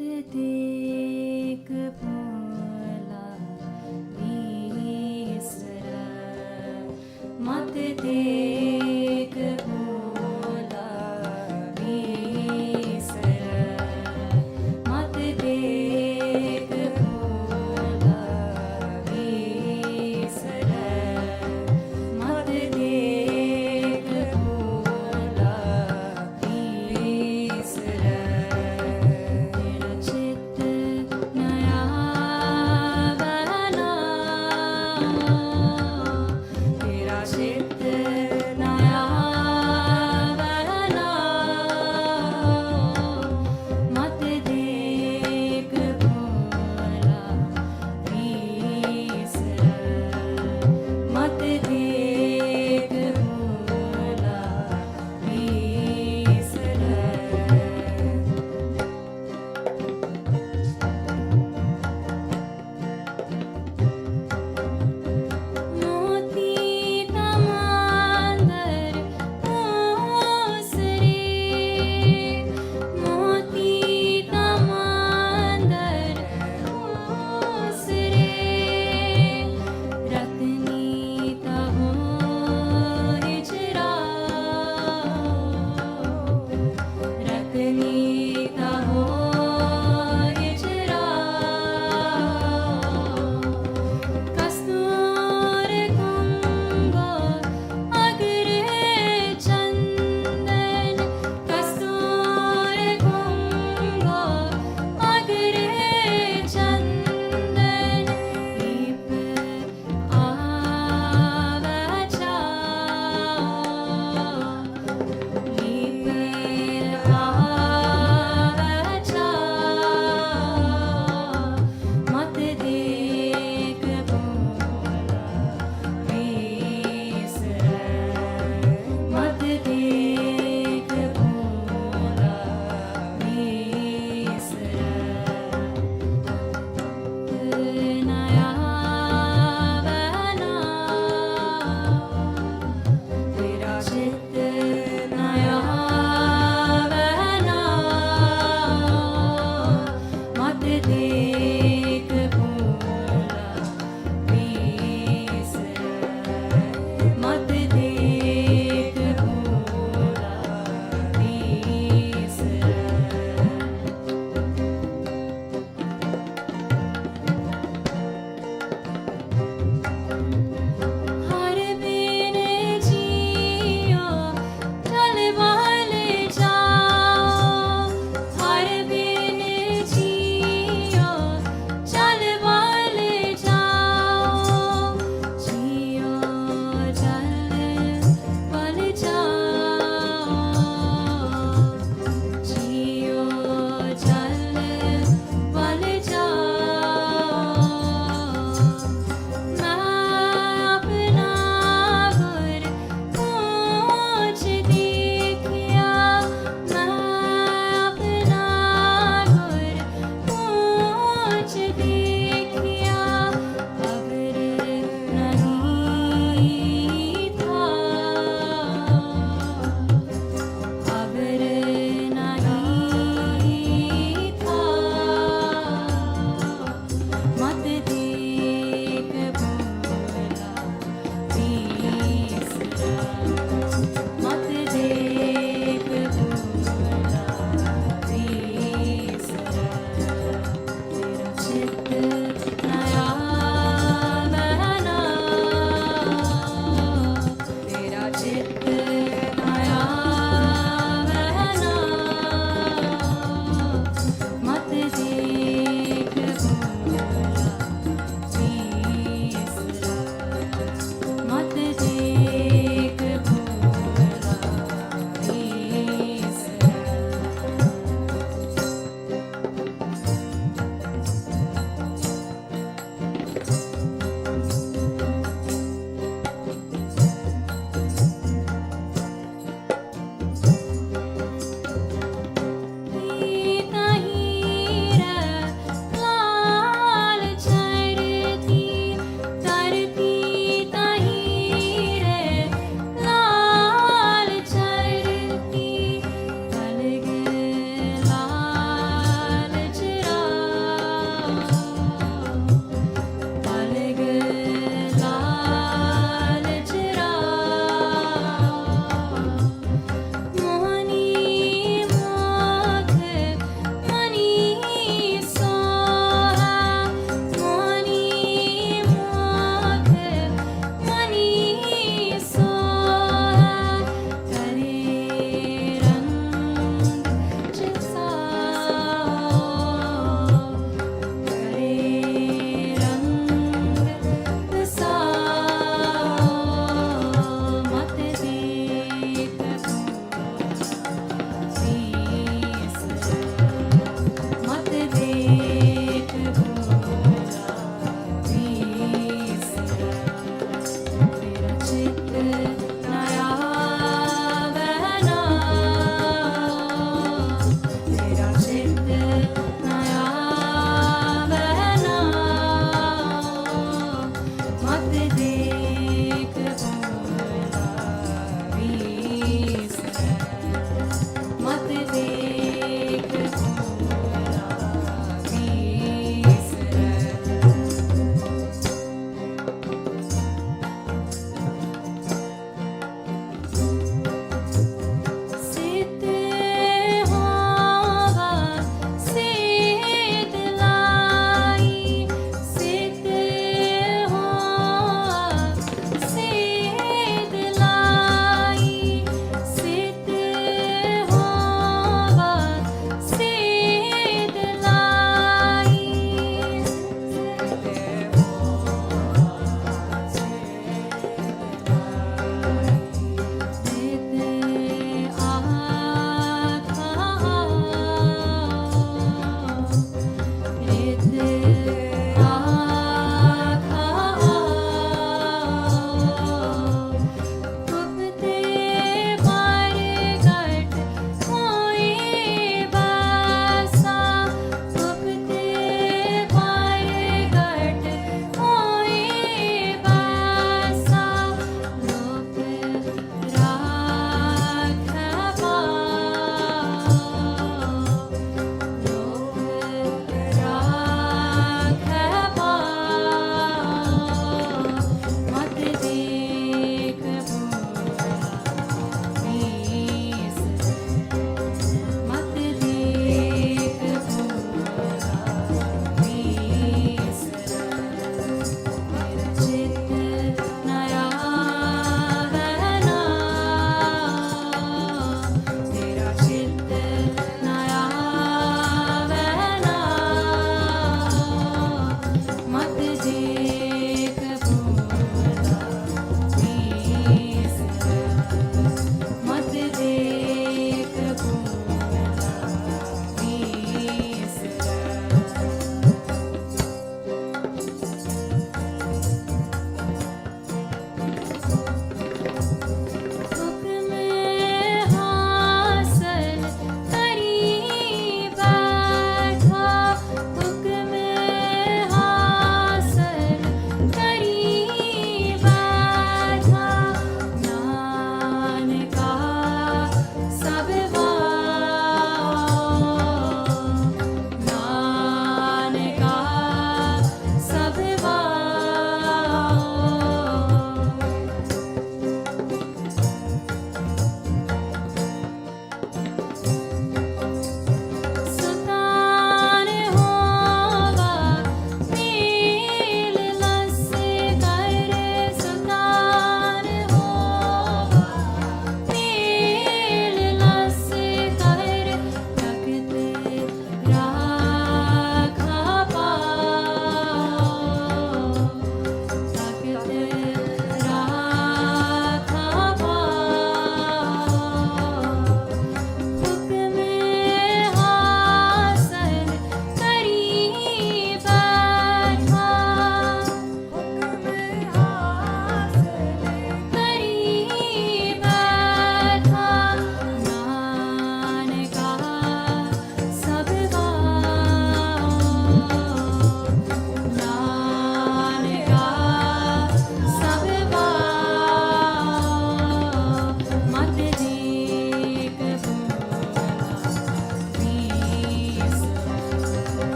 ਦੇਖ ਭੋਲਾ ਵੀਸਰ ਮਤ ਦੇਖ ਭੋਲਾ ਵੀਸਰ ਮਤ ਦੇਖ ਭੋਲਾ ਵੀਸਰ ਮਤ ਦੇਖ ਭੋਲਾ ਵੀਸਰ ਤੇਰਾ ਚਿਤ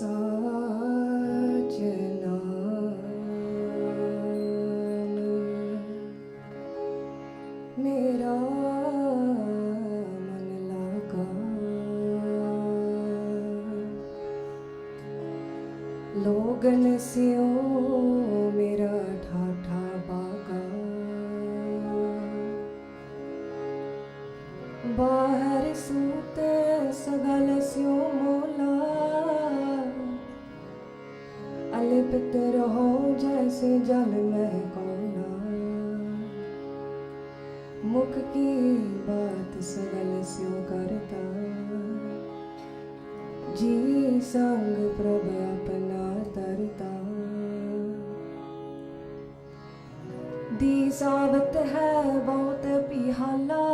साच नाम मेरा मन लागा, लोगन स्यो मेरा ठाठा बागा, बाहर सूते सगल स्यो मोला, अलिप्त रहो जैसे जल में कोला, मुख की बात सगल स्यो करता, जी संग प्रभ अपना तरता, दी सावत है बहुत पिहाला,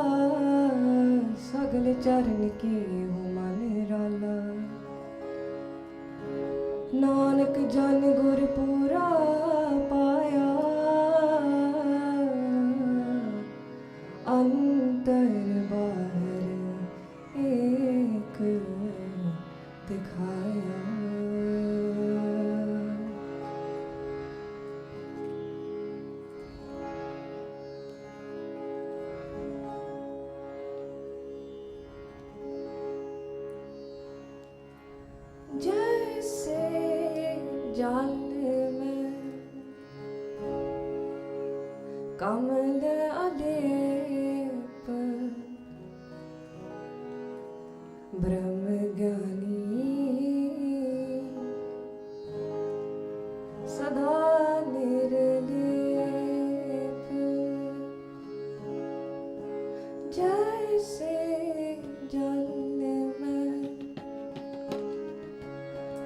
सगल चरण की हो मन राला, नानक जन गुरपुरा पाया, अंतर बाहर एक दिखाया। जैसे जल में कमल अलेप, ब्रह्म ज्ञानी सदा निर्लेप, जैसे जल में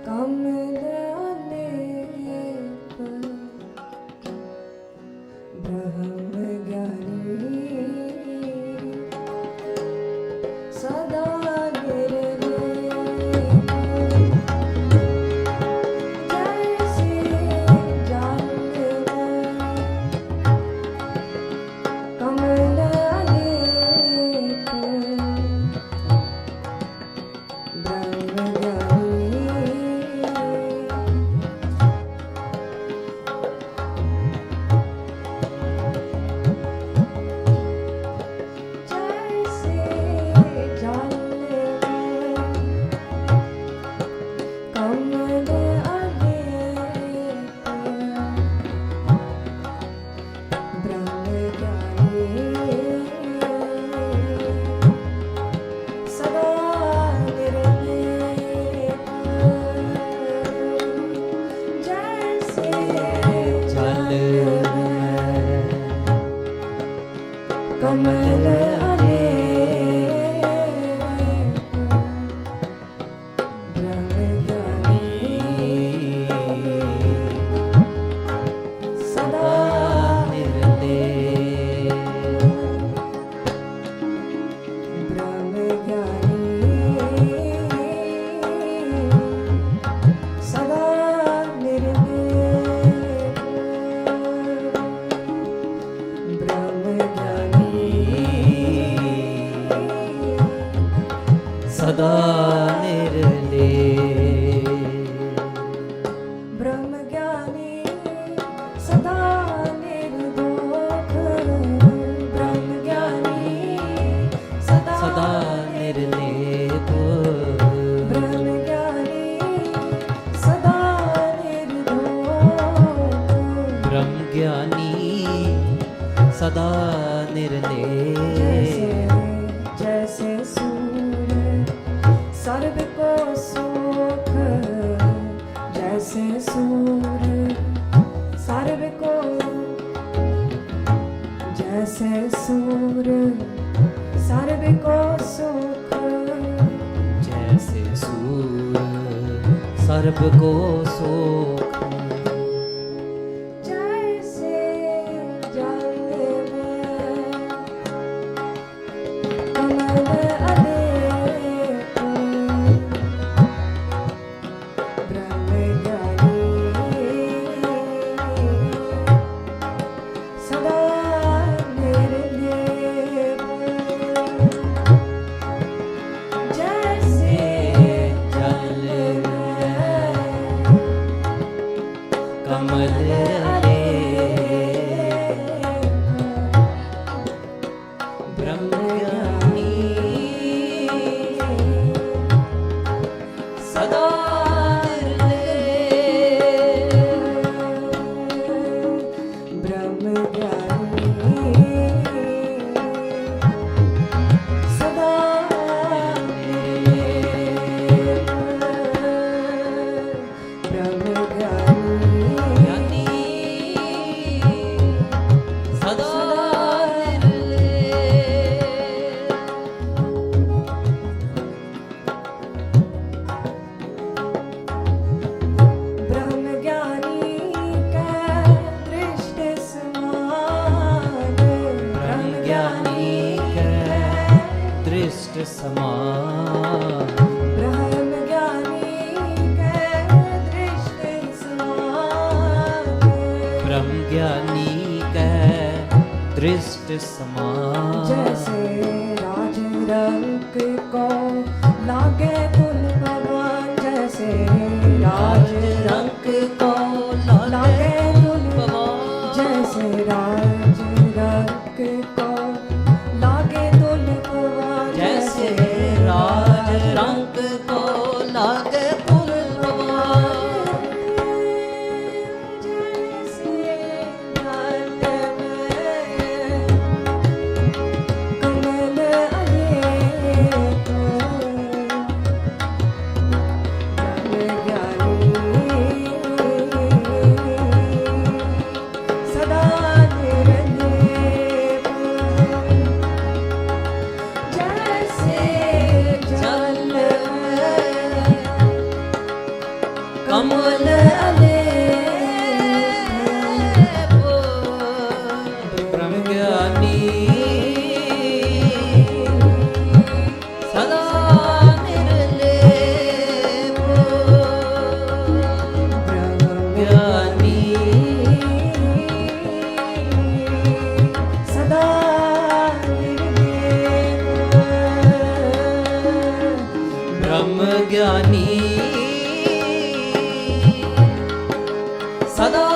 कमल अलेप, ब्रह्म ज्ञानी सदा निर्लेप, जैसे जल में कमल अलेप, ब्रह्म कमल अलेप, ब्रह्म ज्ञानी सदा निर्लेप, ब्रह्म ज्ञानी सदा निर्लेप, ब्रह्म ज्ञानी सदा निर्लेप, ब्रह्म ज्ञानी सदा निर्दोष, ब्रह्म ज्ञानी सदा सदा निर्लेप, ब्रह्म ज्ञानी सदा निर्दोष, ब्रह्म ज्ञानी सदा निर्लेप, जैसे सूर्य सर्व को सुख, जैसे सूर्य सर्व को, जैसे सूर्य सर्व को सुख, जैसे सूर्य सर्ब को सुख, जैसे जल में कमल अलेप, ब्रह्म ज्ञानी सदा निर्लेप, जैसे जल में दृष्ट समान। ब्रह्म ज्ञानी कै दृष्ट समान। ब्रह्म ज्ञानी कै दृष्ट समान। जैसे राज रंग को लागे कुल भगवान। जैसे राज रंग को लागे कुल भगवान। जैसे राज रंग को लागे तुल भगवान। जैसे राज रंग को लागे तुल भगवान। जैसे नाट में कमल अनेक सदा निर्लेप। जैसे जल में कमल अलेप। ब्रह्म ज्ञानी सदा निर्लेप। ब्रह्म ज्ञानी सदा निर्लेप। ब्रह्म ज्ञानी सदा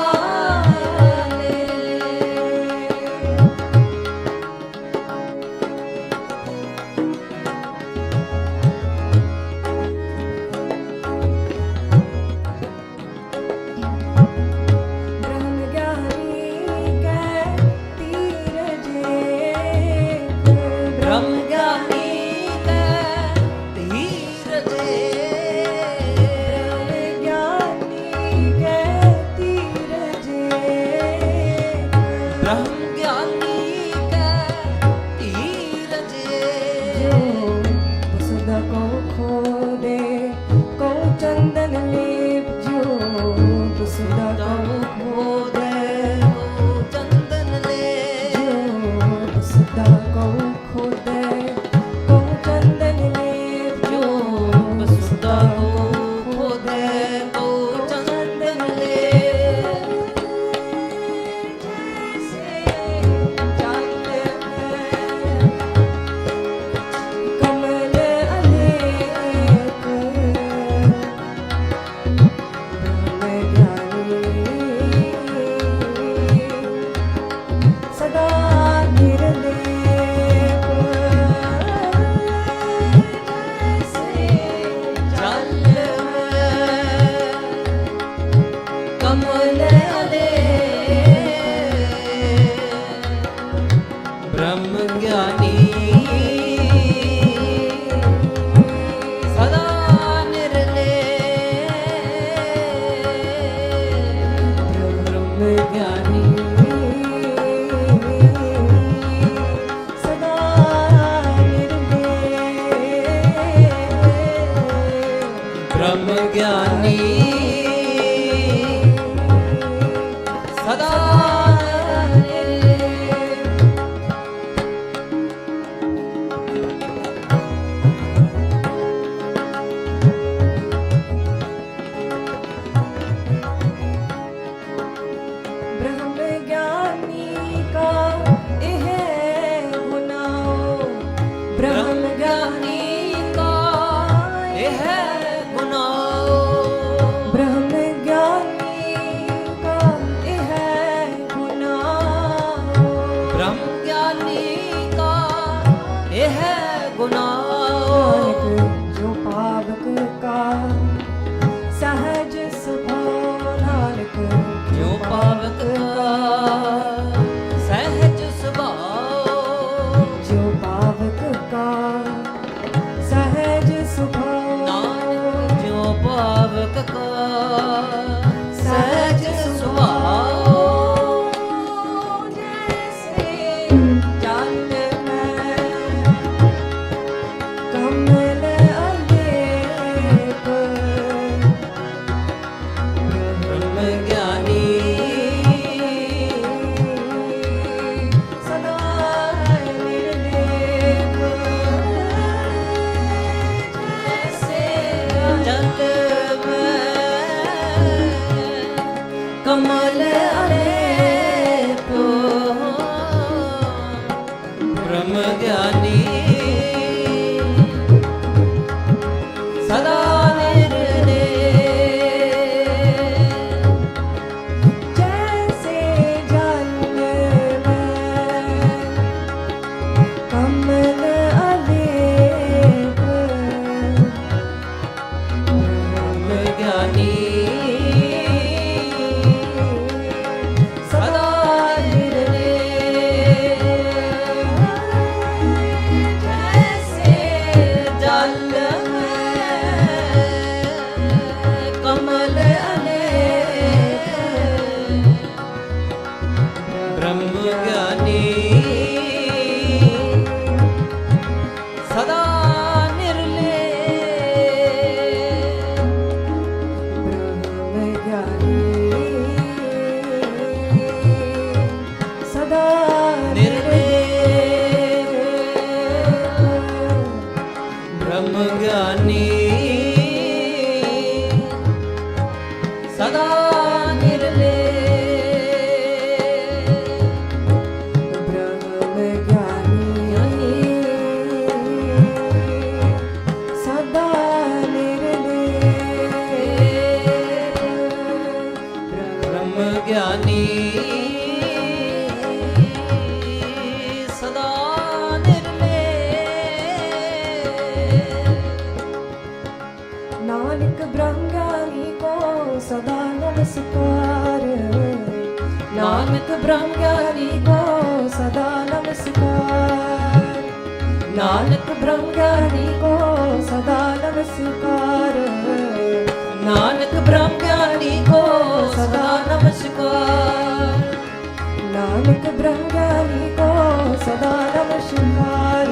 ब्रह्म ज्ञानी कै तीरज एक। ब्रह्म ज्ञानी कै धीरज। ब्रह्म ज्ञानी कै तीरज एक। ब्रह्म ज्ञानी कै धीरज। जो वसुध को खोदे को चंदन लेप। जो वसुध को खोदे चंदन ले। जो वसुध को खोदे को चंदन लेप। जो वसुधा को खोदे को चंदन ले। जैसे जल में कमल अनेक। ब्रह्म ज्ञानी सदा निर्लेप। जैसे जल में कमल ले। ब्रह्म ज्ञानी सदा निर्लेप। ब्रह्म ज्ञानी सदा निर्लेप। ब्रह्म ज्ञानी सदा ब्रह्म ज्ञानी का यह गुनाह। ब्रह्म ज्ञानी का यह गुनाह। ब्रह्म ज्ञानी का यह गुनाह। ब्रह्म ज्ञानी का यह गुनाह। जो पावक का सहज स्वभाव। नानक जो पावक का सहज स्वभाव। जो पावक का सहज स्वभाव। नानक जो पावक का सहज स्वभाव। जैसे जल में कमल ब्रह्म ज्ञानी सदा नानक ब्रह्म ज्ञानी को सदा नमस्कार। नानक ब्रह्म ज्ञानी को सदा नमस्कार। नानक ब्रह्म ज्ञानी को सदा नमस्कार। नानक ब्रह्म ज्ञानी को सदा नमस्कार।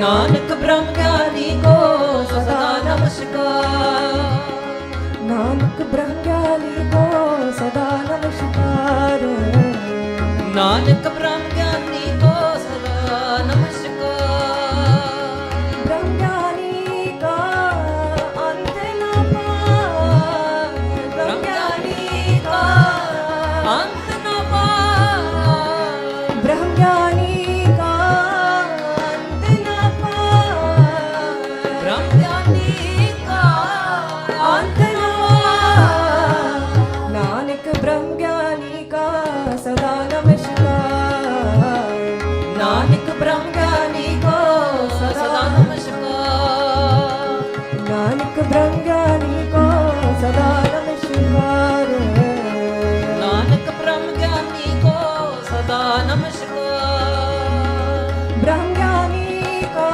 नानक ब्रह्म ज्ञानी को सदा नमस्कार। नानक ब्रह्म ज्ञानी को सदा नमस्कार। नानक ब्रह्म ज्ञानी को सदा नमस्कार। ब्रह्म ज्ञानी का अंत न पार। ब्रह्म ज्ञानी का अंत न पार। ब्रह्म ज्ञानी का अंत न पार। ब्रह्म ज्ञानी का अंत न नानक ब्रह्म ज्ञानी का सदा नमस्कार। नानक ब्रह्म ज्ञानी को सदा नमस्कार। नानक ब्रह्म ज्ञानी को सदा नमस्कार। नानक ब्रह्म ज्ञानी को सदा नमस्कार। ब्रह्म ज्ञानी का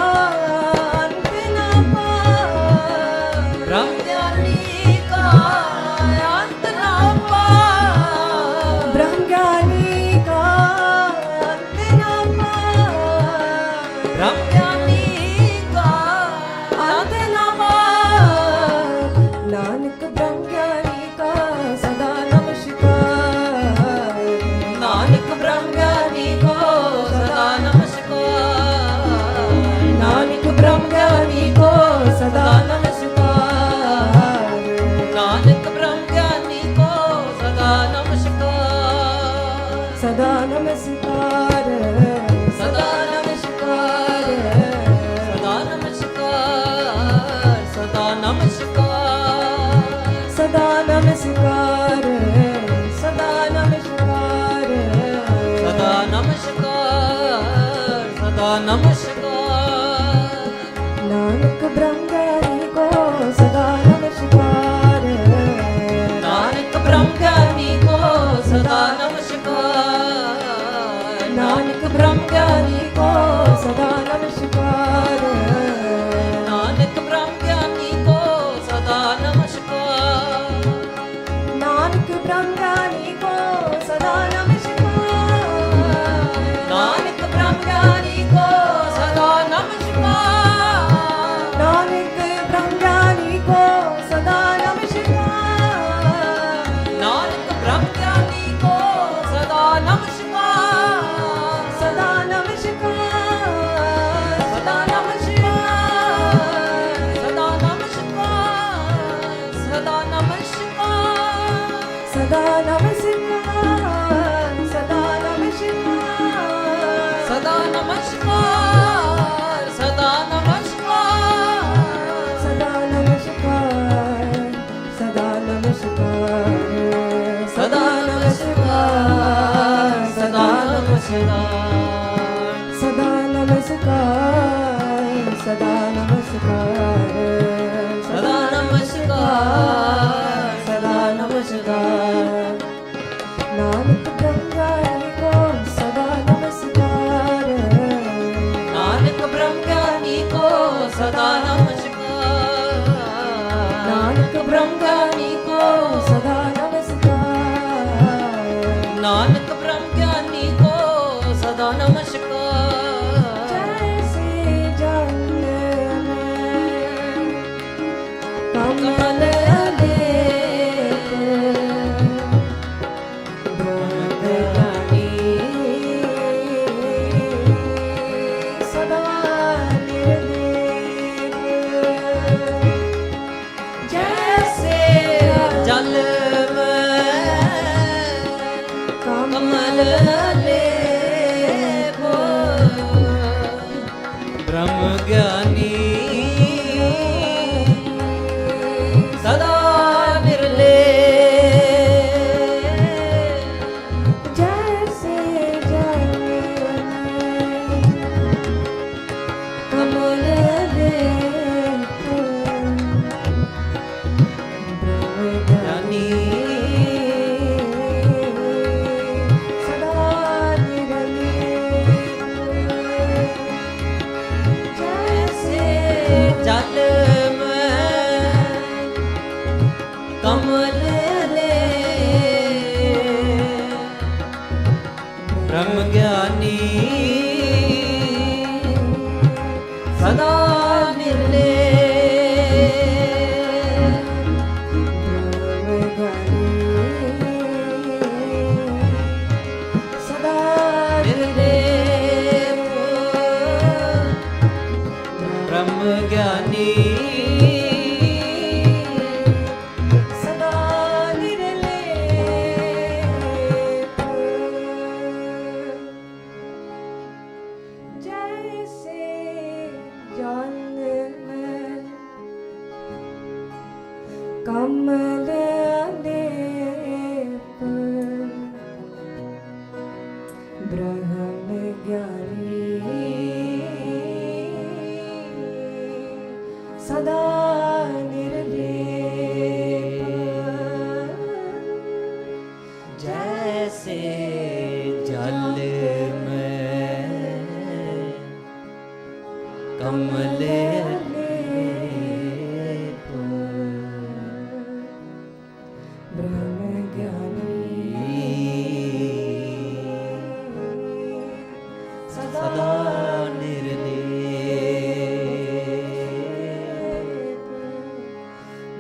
अंत न पार। ब्रह्म ज्ञानी का अंत न पार। ब्रह्म ज्ञानी का अंत न पार। ब्रह्म ज्ञानी का अंत न पार। नानक ब्रह्म ज्ञानी का सदा नमस्कार। नानक ब्रह्म ज्ञानी को सदा नमस्कार। नानक ब्रह्म ज्ञानी को सदा नमस्कार। नानक ब्रह्म ज्ञानी को सदा नमस्कार। सदा नमस्कार। सदा नमस्कार। सदा नमस्कार। सदा नमस्कार। सदा नमस्कार। सदा नमस्कार। सदा नमस्कार। सदा नमस्कार। नानक ब्रह्म ज्ञानी को सदा नमस्कार। नानक ब्रह्म ज्ञानी को सदा नमस्कार। नानक ब्रह्म ज्ञानी को सदा नमस्कार। नानक ब्रह्म ज्ञानी को सदा नमस्कार। नानक ब्रह्म ज्ञानी को सदा नमस्कार। नानक ब्रह्म ज्ञानी को सदा नमस्कार। नानक ब्रह्म ज्ञानी को सदा नमस्कार। नानक ब्रह्म ज्ञानी को सदा नमस्कार। सदा नमस्कार। सदा नमस्कार। सदा नमस्कार। सदा नमस्कार। सदा नमस्कार। सदा नमस्कार। सदा नमस्कार। सदा नमस्कार। सदा नमस्कार। सदा नमस्कार। सदा नमस्कार। सदा नमस्कार। सदा नमस्कार। सदा नमस्कार। सदा नमस्कार। सदा नमस्कार। नानक ब्रह्म ज्ञानी को सदा नमस्कार। नानक ब्रह्म ज्ञानी को सदा नमस्कार। नानक ब्रह्म ज्ञानी को सदा नमस्कार। नानक ब्रह्म ज्ञानी को सदा नमस्कार। जैसे जल में कमल अलेख ब्रह्म ज्ञानी सदा निर्लेप। ਗਿਆਨੀ ਸਦਾ ਨਿਰਲੇ जैसे जल कमल देखो ਗਿਆਨੀ सदा निरले जैसे ਜਲ ਮੈਂ ਕਮਲ ਲੈ ਬ੍ਰਹਮ ਗਿਆਨੀ ਸਦਾ ਨਿਰਲੇ सदा ਨਿਰਲੇ ਬ੍ਰਹਮ ਗਿਆਨੀ सदा निरले जैसे जल में कमल लेप ब्रह्म ज्ञानी सदा निर्लेप जैसे जल में कमल लेप ब्रह्म ज्ञानी सदा निर्लेप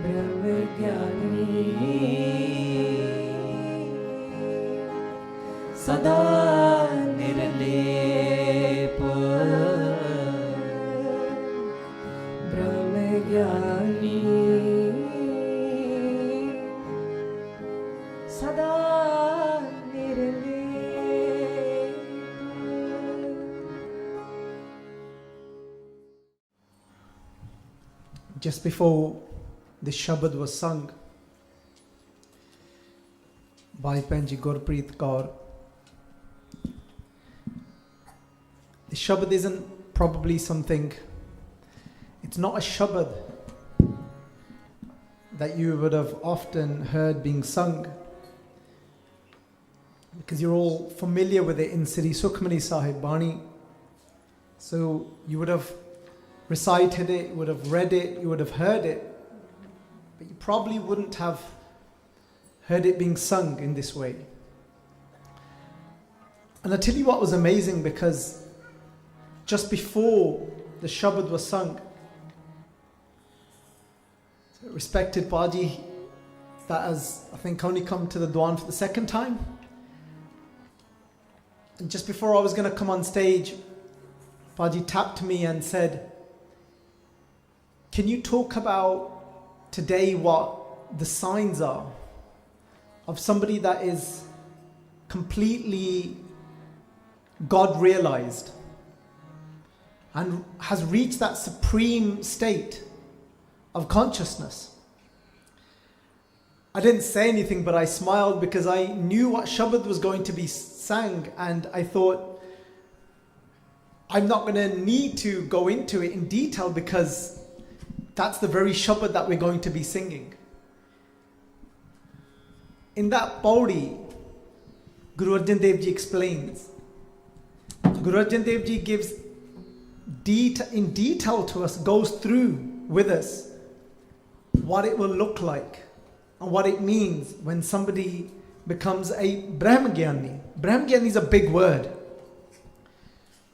ब्रह्म ज्ञानी सदा निर्लेप ब्रह्म ज्ञानी सदा निर्लेप Just before the Shabad was sung by Penji Gurpreet Kaur, the Shabad isn't probably something, it's not a Shabad that you would have often heard being sung, because you're all familiar with it in Sri Sukhmani Sahib Bani. So you would have recited it, you would have read it, you would have heard it, but you probably wouldn't have heard it being sung in this way. And I'll tell you what was amazing, because just before the Shabad was sung, respected Paji, that has I think only come to the Dwan for the second time, and just before I was going to come on stage, Paji tapped me and said, can you talk about today what the signs are of somebody that is completely God realized and has reached that supreme state of consciousness? I didn't say anything, but I smiled because I knew what Shabad was going to be sang, and I thought I'm not going to need to go into it in detail because that's the very Shabad that we're going to be singing. In that Pauri, Guru Arjan Dev Ji explains. Guru Arjan Dev Ji gives in detail to us, goes through with us what it will look like and what it means when somebody becomes a Brahmagyani. Brahmagyani is a big word,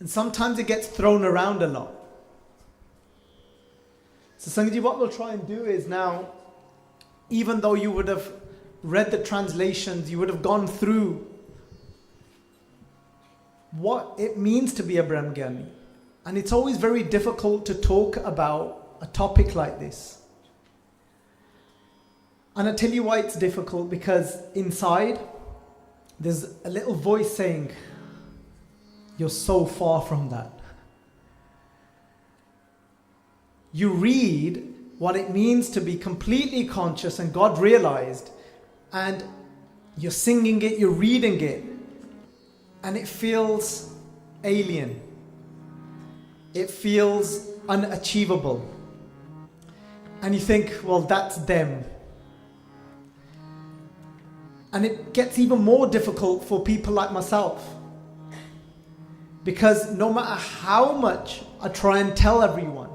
and sometimes it gets thrown around a lot. So Sangat, what we'll try and do is now, even though you would have read the translations, you would have gone through what it means to be a Brahmgyani. And it's always very difficult to talk about a topic like this. And I'll tell you why it's difficult, because inside there's a little voice saying, you're so far from that. you read what it means to be completely conscious and God realized, and you're singing it, you're reading it, and it feels alien. It feels unachievable. And you think, well, that's them. And it gets even more difficult for people like myself. Because no matter how much I try and tell everyone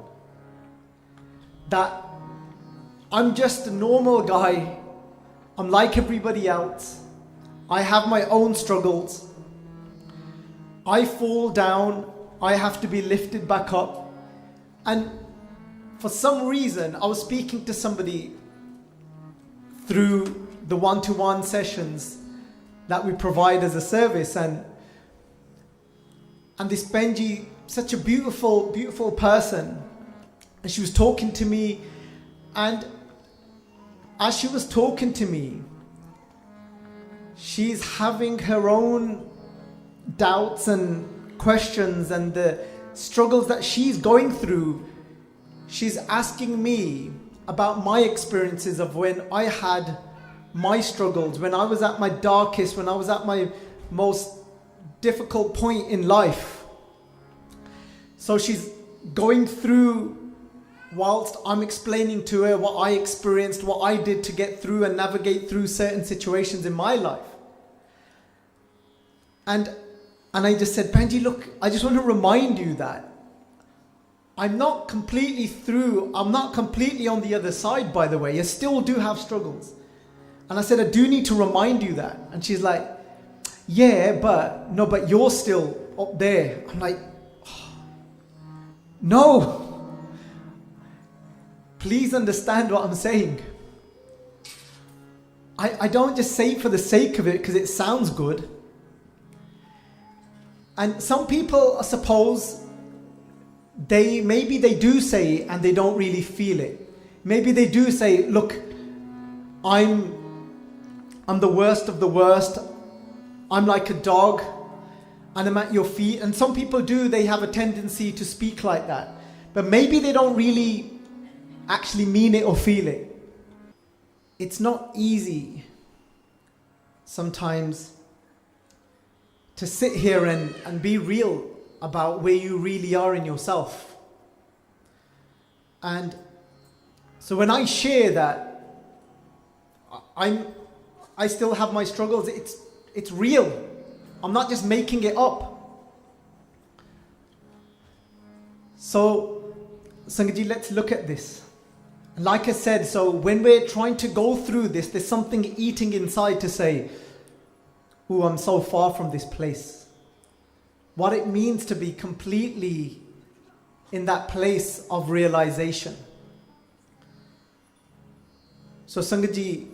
that I'm just a normal guy, I'm like everybody else, I have my own struggles, I fall down, I have to be lifted back up. And for some reason, I was speaking to somebody through the one-to-one sessions that we provide as a service, and this Benji, such a beautiful, beautiful person, and she was talking to me, and as she was talking to me, she's having her own doubts and questions and the struggles that she's going through. She's asking me about my experiences of when I had my struggles, when I was at my darkest, when I was at my most difficult point in life. So she's going through, whilst I'm explaining to her what I experienced, what I did to get through and navigate through certain situations in my life. And I just said, Benji, look, I just want to remind you that I'm not completely through, I'm not completely on the other side, by the way. You still do have struggles. And I said, I do need to remind you that. And she's like, yeah, but you're still up there. I'm like, oh, no. Please understand what I'm saying. I don't just say it for the sake of it because it sounds good. And some people, I suppose, maybe they do say it and they don't really feel it. Maybe they do say, look, I'm the worst of the worst. I'm like a dog and I'm at your feet. And some people do, they have a tendency to speak like that. But maybe they don't really actually mean it or feel it. It's not easy sometimes to sit here and be real about where you really are in yourself. And so when I share that I still have my struggles, it's real. I'm not just making it up. So Sangat ji, let's look at this. Like I said, so when we're trying to go through this, there's something eating inside to say, ooh, I'm so far from this place. What it means to be completely in that place of realization. So Sangat ji,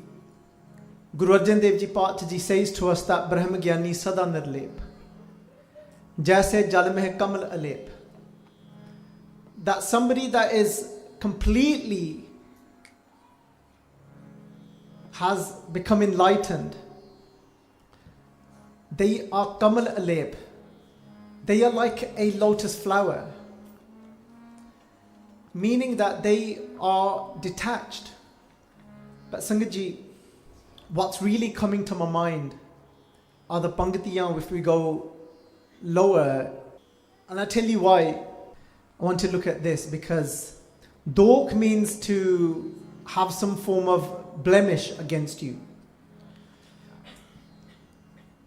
Guru Arjan Dev Ji Paat Ji says to us that Brahm Gyani Sada Nirlep, Jaise Jal Meh Kamal Alep. That somebody that is completely has become enlightened, they are Kamal Alep. They are like a lotus flower, meaning that they are detached. But Sangat ji, what's really coming to my mind are the Pangatiyan if we go lower. And I'll tell you why I want to look at this, because Dok means to have some form of blemish against you.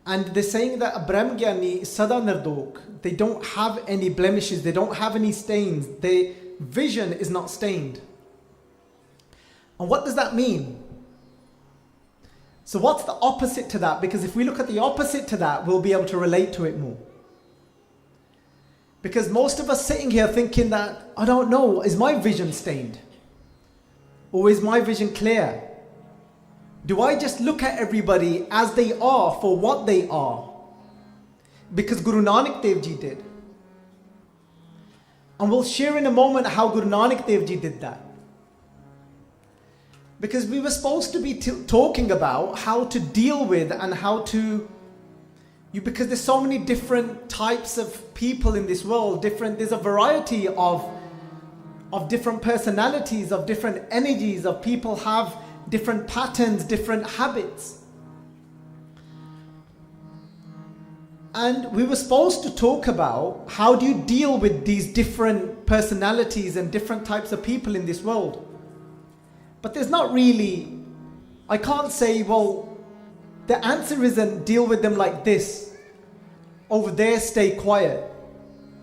And they're saying that a Brahmgyani Sada Nirdok, they don't have any blemishes, they don't have any stains, their vision is not stained. And what does that mean? So what's the opposite to that? Because if we look at the opposite to that, we'll be able to relate to it more. Because most of us sitting here thinking that, I don't know, is my vision stained? Or is my vision clear? Do I just look at everybody as they are for what they are? Because Guru Nanak Dev Ji did. And we'll share in a moment how Guru Nanak Dev Ji did that. Because we were supposed to be talking about how to deal with and how to... because there's so many different types of people in this world, there's a variety of of different personalities, of different energies, of people have different patterns, different habits. And we were supposed to talk about how do you deal with these different personalities and different types of people in this world. But there's not really, I can't say, well, the answer isn't deal with them like this. Over there, stay quiet.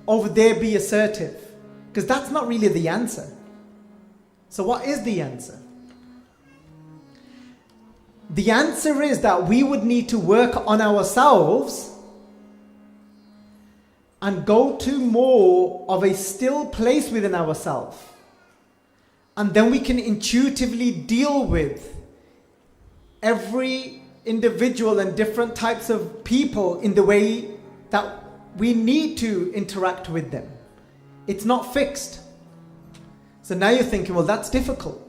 Over there, be assertive. Because that's not really the answer. So what is the answer? The answer is that we would need to work on ourselves and go to more of a still place within ourselves. And then we can intuitively deal with every individual and different types of people in the way that we need to interact with them. It's not fixed. So now you're thinking, well, that's difficult.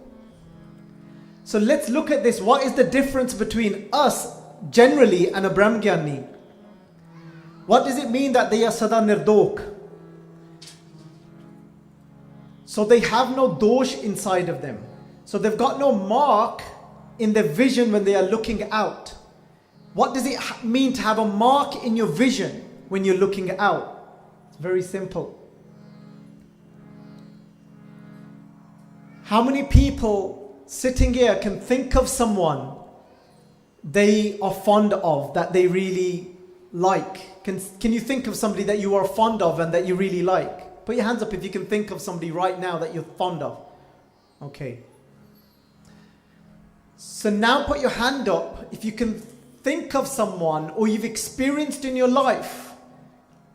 So let's look at this. What is the difference between us generally and a Brahmgyani? What does it mean that they are sada nirdok? So they have no dosh inside of them. So they've got no mark in their vision when they are looking out. What does it mean to have a mark in your vision when you're looking out? It's very simple. How many people sitting here can think of someone they are fond of, that they really like? Can you think of somebody that you are fond of and that you really like? Put your hands up if you can think of somebody right now that you're fond of. Okay. So now put your hand up if you can think of someone or you've experienced in your life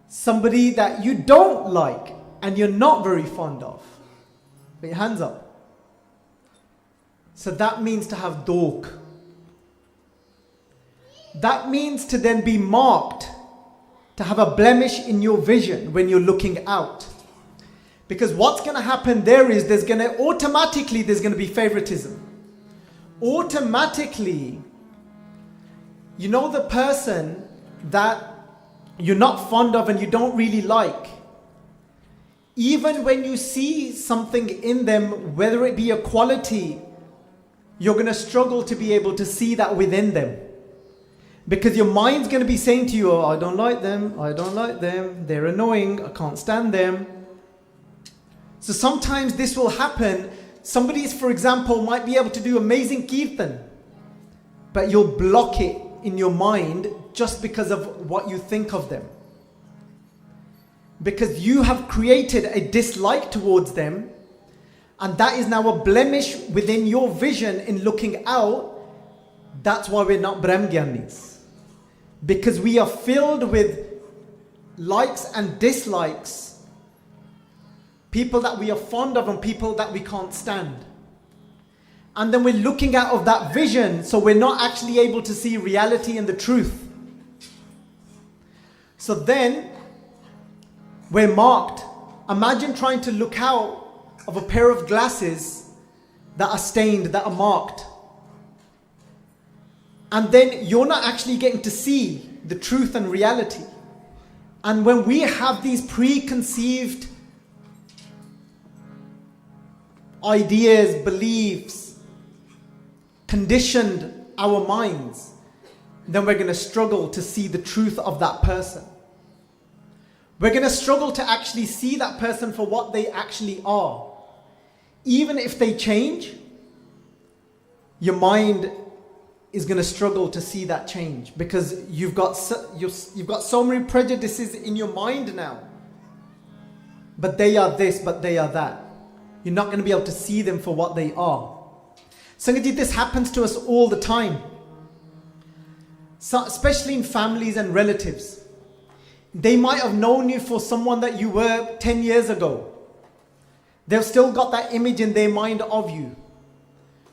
somebody that you don't like and you're not very fond of. Put your hands up. So that means to have dork. That means to then be marked, to have a blemish in your vision when you're looking out. Because what's going to happen there is there's going to be favoritism. Automatically, you know, the person that you're not fond of and you don't really like, even when you see something in them, whether it be a quality, you're going to struggle to be able to see that within them. Because your mind's going to be saying to you, oh, I don't like them, they're annoying, I can't stand them. So sometimes this will happen. Somebody, for example, might be able to do amazing kirtan, but you'll block it in your mind just because of what you think of them. Because you have created a dislike towards them, and that is now a blemish within your vision in looking out. That's why we're not Brahmgyanis. Because we are filled with likes and dislikes. People that we are fond of and people that we can't stand. And then we're looking out of that vision, so we're not actually able to see reality and the truth. So then, we're marked. Imagine trying to look out of a pair of glasses that are stained, that are marked. And then you're not actually getting to see the truth and reality. And when we have these preconceived ideas, beliefs, conditioned our minds, then we're going to struggle to see the truth of that person. We're going to struggle to actually see that person for what they actually are. Even if they change, your mind is going to struggle to see that change, because you've got so many prejudices in your mind now. But they are this, but they are that. You're not going to be able to see them for what they are. Sangat, this happens to us all the time. So, especially in families and relatives. They might have known you for someone that you were 10 years ago. They've still got that image in their mind of you.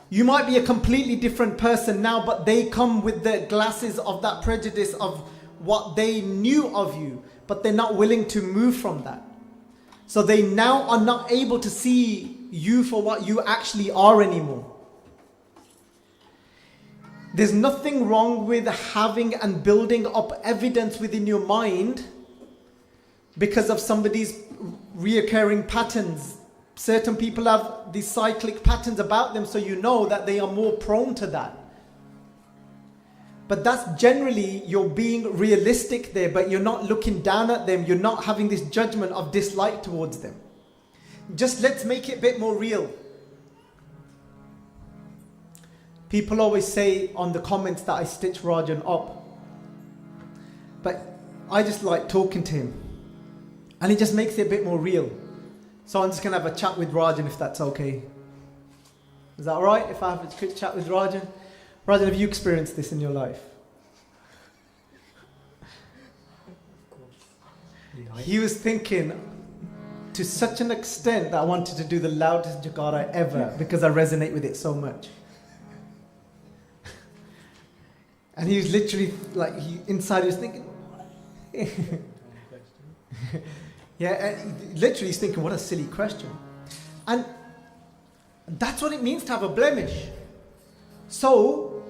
You might be a completely different person now, but they come with the glasses of that prejudice of what they knew of you, but they're not willing to move from that. So they now are not able to see you for what you actually are anymore. There's nothing wrong with having and building up evidence within your mind because of somebody's reoccurring patterns certain people have these cyclic patterns about them, so you know that they are more prone to that. But that's generally, you're being realistic there, but you're not looking down at them. You're not having this judgment of dislike towards them. Just let's make it a bit more real. People always say on the comments that I stitch Rajan up. But I just like talking to him. And it just makes it a bit more real. So I'm just going to have a chat with Rajan, if that's okay. Is that alright if I have a quick chat with Rajan? Rajan, have you experienced this in your life? He was thinking to such an extent that I wanted to do the loudest jagara ever because I resonate with it so much. And he was literally like, inside he was thinking, yeah, literally he's thinking, what a silly question. And that's what it means to have a blemish. So,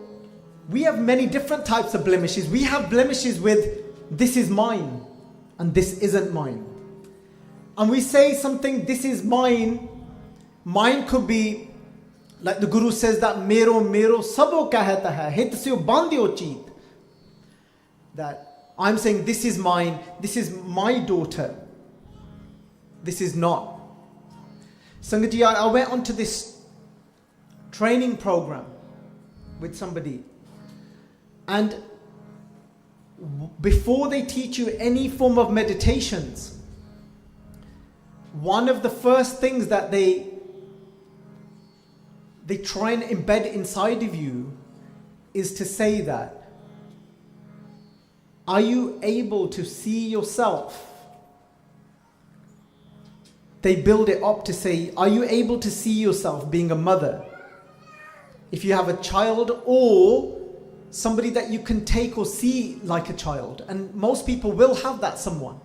we have many different types of blemishes. We have blemishes with, this is mine, and this isn't mine. And we say something, this is mine. Mine could be, like the Guru says that, mero sabo kahata hai, hit se bandyo cheet. That I'm saying, this is mine, this is my daughter. This is not. Sangat ji, I went onto this training program with somebody, and before they teach you any form of meditations, one of the first things that they try and embed inside of you is to say that, are you able to see yourself? They build it up to say, are you able to see yourself being a mother? If you have a child, or somebody that you can take or see like a child. And most people will have that someone.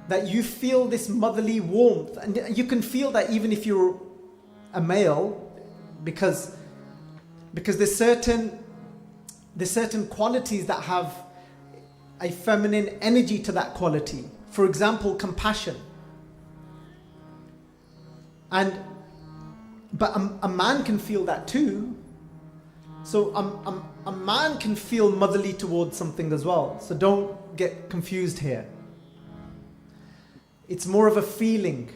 That you feel this motherly warmth. And you can feel that even if you're a male, because there's certain qualities that have a feminine energy to that quality. For example, compassion. But a man can feel that too. So a man can feel motherly towards something as well. So don't get confused here. It's more of a feeling.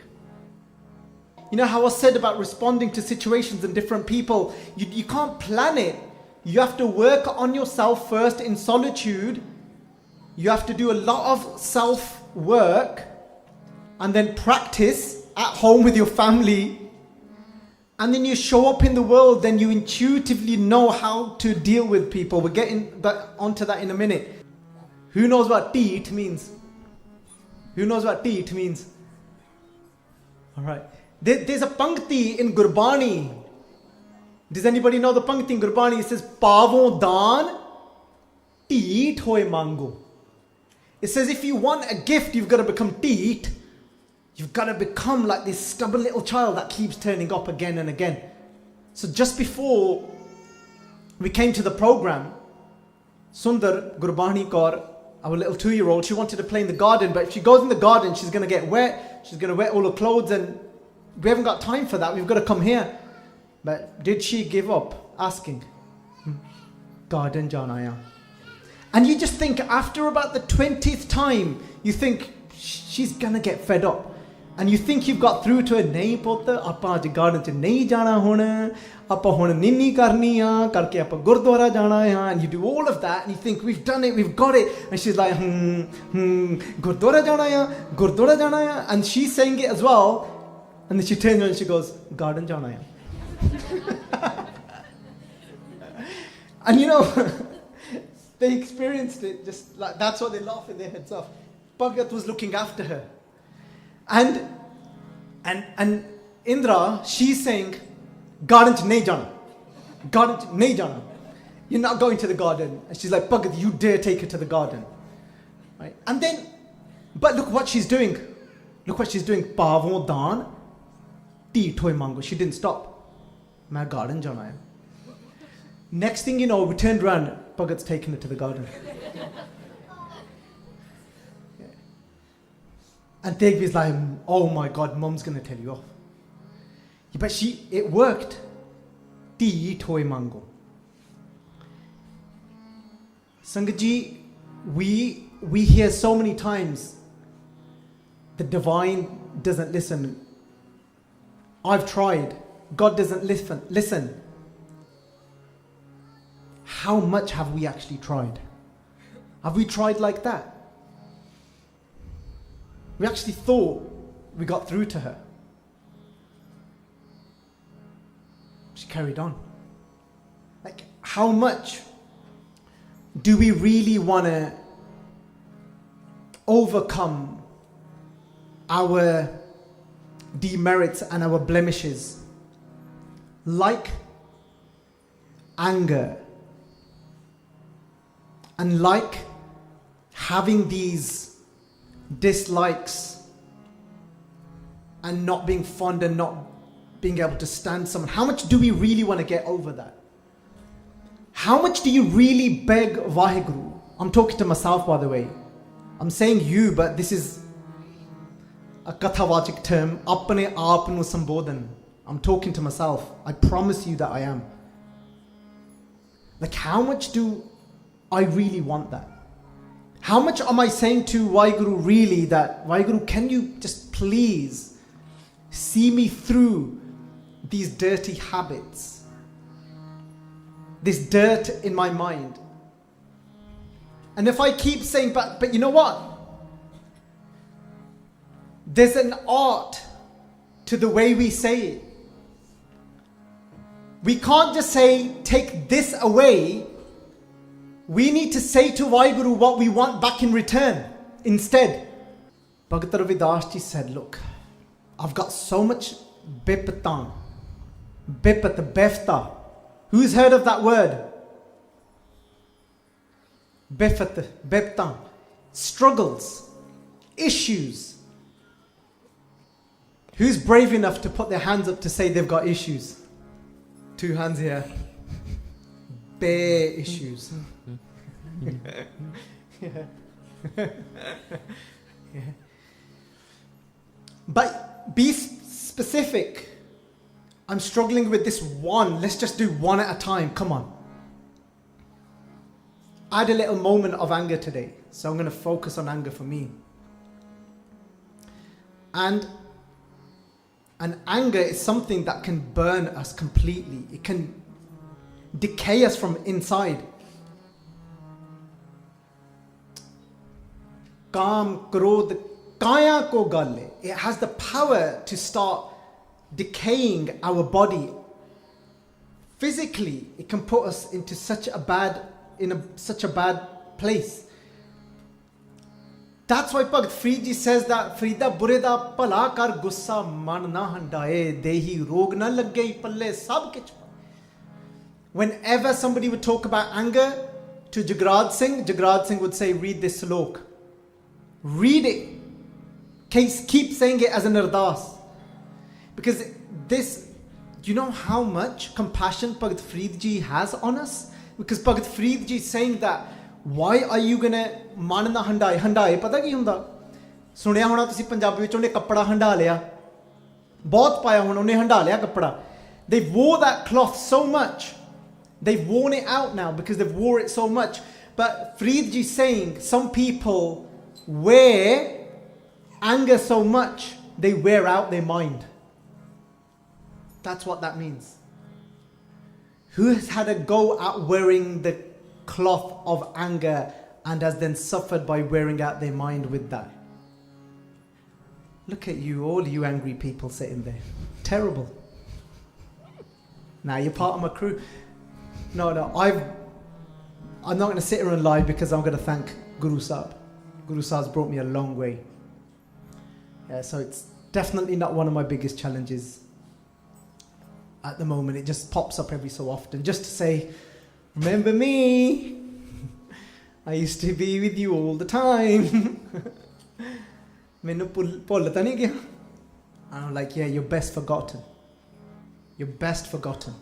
You know how I said about responding to situations and different people? You can't plan it. You have to work on yourself first in solitude. You have to do a lot of self-work and then practice at home with your family. And then you show up in the world, then you intuitively know how to deal with people. We're getting onto that in a minute. Who knows what teet means? Who knows what teet means? Alright. There's a pankti in Gurbani. Does anybody know the pankti in Gurbani? It says, Pavon daan, teet hoy mango. It says if you want a gift, you've got to become teet. You've got to become like this stubborn little child that keeps turning up again and again. So just before we came to the program, Sundar Gurbani Kaur, our little 2-year-old, she wanted to play in the garden, but if she goes in the garden, she's going to get wet. She's going to wet all her clothes, and we haven't got time for that. We've got to come here. But did she give up asking? Garden janaya. And you just think after about the 20th time, you think she's going to get fed up. And you think you've got through to her, nahi putta, apaar aj garden ch nahi jana hona, apa hona ninni karni hai, karke apa Gurdwara jana hai, and you do all of that, and you think we've done it, we've got it, and she's like, Gurdwara jana hai, Gurdwara jana hai, and she's saying it as well, and then she turns around and she goes, garden jana hai. And you know, they experienced it just like, that's what they laugh in their heads off. Bhagat was looking after her. And Indra, she's saying, garden ch nahi jana. Garden ch nahi jana. You're not going to the garden. And she's like, Bhagat, you dare take her to the garden. Right? And then, but look what she's doing. Look what she's doing. Pavon daan, tea toy mango. She didn't stop. Main garden jana hai. Next thing you know, we turned around, Bhagat's taking her to the garden. And Tegvi's like, oh my God, Mum's going to tell you off. But it worked. Ti toy mango. Sangat Ji, we hear so many times the divine doesn't listen. I've tried. God doesn't listen. How much have we actually tried? Have we tried like that? We actually thought we got through to her. She carried on. Like, how much do we really want to overcome our demerits and our blemishes? Like anger, and like having these dislikes and not being fond and not being able to stand someone. How much do we really want to get over that? How much do you really beg Waheguru? I'm talking to myself, by the way. I'm saying you, but this is a kathavachik term. Apne aap nu sambodhan. I'm talking to myself. I promise you that I am. Like, how much do I really want that? How much am I saying to Waheguru really that, Waheguru, can you just please see me through these dirty habits, this dirt in my mind? And if I keep saying, but you know what? There's an art to the way we say it. We can't just say, take this away. We need to say to Waheguru what we want back in return instead. Bhagat Ravidas Ji said, look, I've got so much bipatan, bipat, befta. Who's heard of that word? Bifat, biptan. Struggles, issues. Who's brave enough to put their hands up to say they've got issues? 2 hands here. Bare issues. Yeah. Yeah. But be specific. I'm struggling with this one. Let's just do one at a time. Come on. I had a little moment of anger today, so I'm going to focus on anger for me. And anger is something that can burn us completely. It can decay us from inside. Kaam, krodh, kaya ko galle. It has the power to start decaying our body. Physically, it can put us into such a bad place. That's why Bhagat Farid Ji says that Farida bure da pala kar gussa man na handaye dehi rog na lage palle sab kich. Whenever somebody would talk about anger to Jagrad Singh would say, read this slok. Read it. Keep saying it as an ardas. Because this, do you know how much compassion Bhagat Farid Ji has on us? Because Bhagat Farid Ji is saying that, why are you gonna man na handaye? Handaye pata ki hunda? Sunaya hona tusi Punjabi vich ਉਹਨੇ ਕੱਪੜਾ ਹੰਡਾ ਲਿਆ. ਬਹੁਤ ਪਾਇਆ ਹੁਣ ਉਹਨੇ ਹੰਡਾ ਲਿਆ ਕੱਪੜਾ. They wore that cloth so much. They've worn it out now because they've wore it so much. But Farid Ji is saying some people wear anger so much they wear out their mind. That's what that means. Who has had a go at wearing the cloth of anger and has then suffered by wearing out their mind with that? Look at you, all you angry people sitting there. Terrible. Now you're part of my crew. No, I'm not going to sit here and lie because I'm going to thank Guroo Saaheb. Guroo Saaheb's brought me a long way. Yeah, so it's definitely not one of my biggest challenges at the moment. It just pops up every so often just to say, remember me? I used to be with you all the time. And I'm like, yeah, you're best forgotten. You're best forgotten.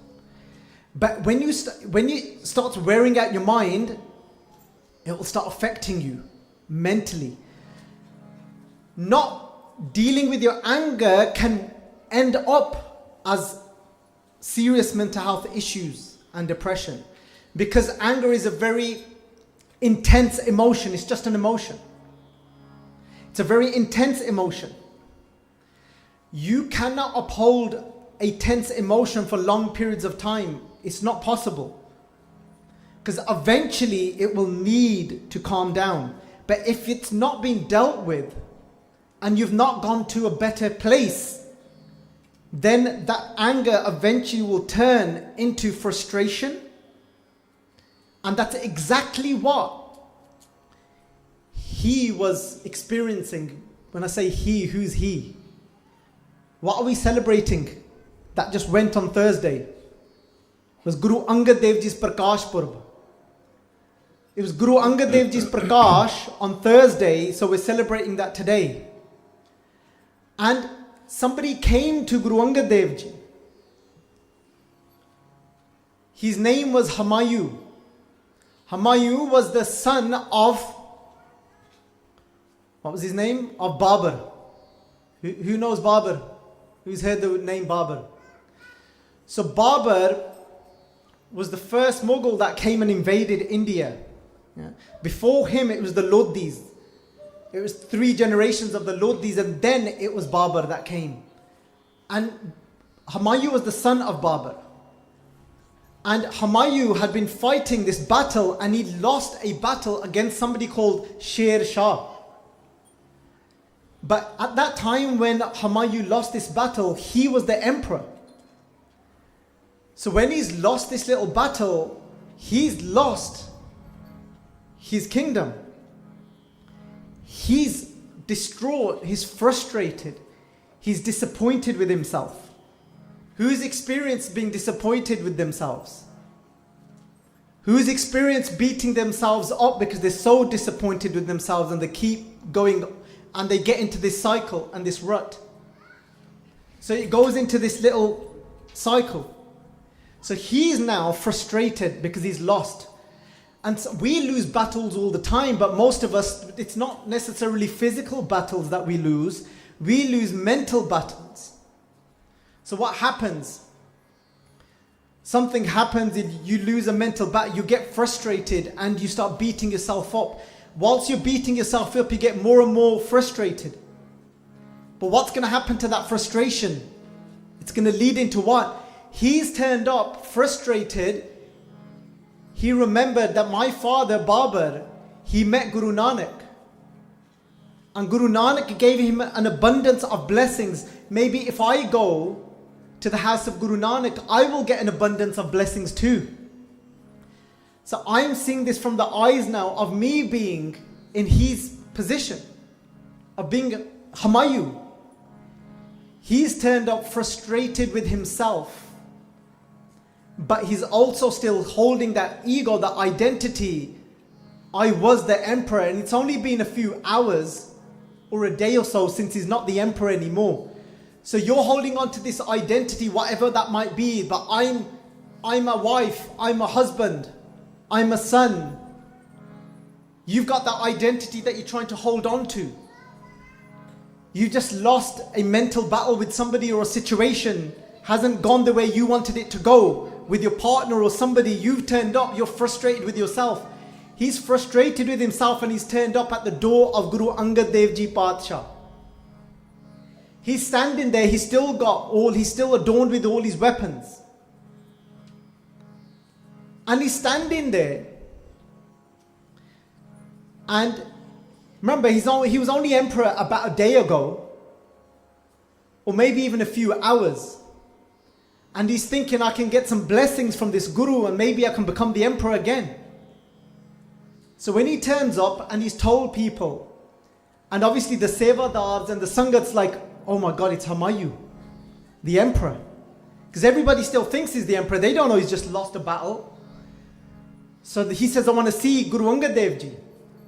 But when you start wearing out your mind, it will start affecting you mentally. Not dealing with your anger can end up as serious mental health issues and depression, because anger is a very intense emotion. It's just an emotion. It's a very intense emotion. You cannot uphold a tense emotion for long periods of time. It's not possible, because eventually it will need to calm down. But if it's not being dealt with and you've not gone to a better place, then that anger eventually will turn into frustration. And that's exactly what he was experiencing. When I say he, who's he? What are we celebrating that just went on Thursday? It was Guru Angad Dev Ji's Prakash Purb. It was Guru Angad Dev Ji's Prakash on Thursday, so we're celebrating that today. And somebody came to Guru Angad Dev Ji. His name was Humayun. Humayun was the son of, what was his name? Of Babur. Who knows Babur? Who's heard the name Babur? So Babur was the first Mughal that came and invaded India. Yeah. Before him it was the Lodhis. It was 3 generations of the Lodhis, and then it was Babur that came. And Humayun was the son of Babur. And Humayun had been fighting this battle, and he lost a battle against somebody called Sher Shah. But at that time when Humayun lost this battle, he was the emperor. So when he's lost this little battle, he's lost his kingdom. He's distraught, he's frustrated, he's disappointed with himself. Who's experienced being disappointed with themselves? Who's experienced beating themselves up because they're so disappointed with themselves, and they keep going and they get into this cycle and this rut? So it goes into this little cycle. So he's now frustrated because he's lost. And so we lose battles all the time, but most of us, it's not necessarily physical battles that we lose mental battles. So what happens? Something happens, you lose a mental battle, you get frustrated and you start beating yourself up. Whilst you're beating yourself up, you get more and more frustrated. But what's going to happen to that frustration? It's going to lead into what? He's turned up frustrated. He remembered that my father Babur, he met Guru Nanak. And Guru Nanak gave him an abundance of blessings. Maybe if I go to the house of Guru Nanak, I will get an abundance of blessings too. So I'm seeing this from the eyes now of me being in his position, of being Humayun. He's turned up frustrated with himself, but he's also still holding that ego, that identity. I was the emperor, and it's only been a few hours or a day or so since he's not the emperor anymore. So you're holding on to this identity, whatever that might be, but I'm a wife, I'm a husband, I'm a son. You've got that identity that you're trying to hold on to. You just lost a mental battle with somebody, or a situation hasn't gone the way you wanted it to go with your partner or somebody. You've turned up, you're frustrated with yourself. He's frustrated with himself, and he's turned up at the door of Guru Angad Dev Ji Padshah. He's standing there, he's still adorned with all his weapons. And he's standing there. And remember, he was only emperor about a day ago, or maybe even a few hours. And he's thinking, I can get some blessings from this guru and maybe I can become the emperor again. So when he turns up and he's told people, and obviously the Sevadars and the Sangat's like, oh my God, it's Humayun, the emperor. Because everybody still thinks he's the emperor. They don't know he's just lost a battle. So he says, I want to see Guru Angad Dev Ji.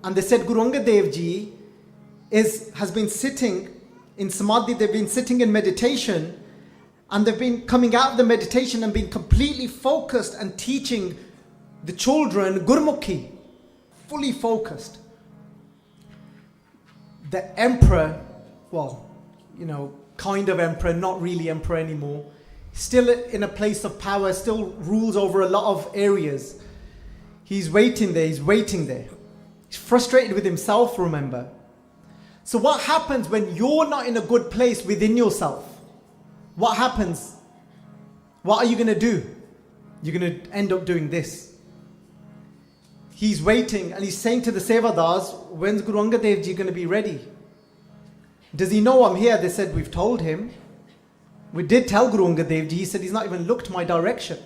And they said Guru Angad Dev Ji has been sitting in Samadhi, they've been sitting in meditation, and they've been coming out of the meditation and been completely focused and teaching the children Gurmukhi, fully focused. The emperor, well, kind of emperor, not really emperor anymore, still in a place of power, still rules over a lot of areas. He's waiting there, he's waiting there. He's frustrated with himself, remember. So what happens when you're not in a good place within yourself? What happens? What are you going to do? You're going to end up doing this. He's waiting and he's saying to the Sevadars, when's Guru Angad Dev Ji going to be ready? Does he know I'm here? They said, we've told him. We did tell Guru Angad Dev Ji. He said, he's not even looked my direction.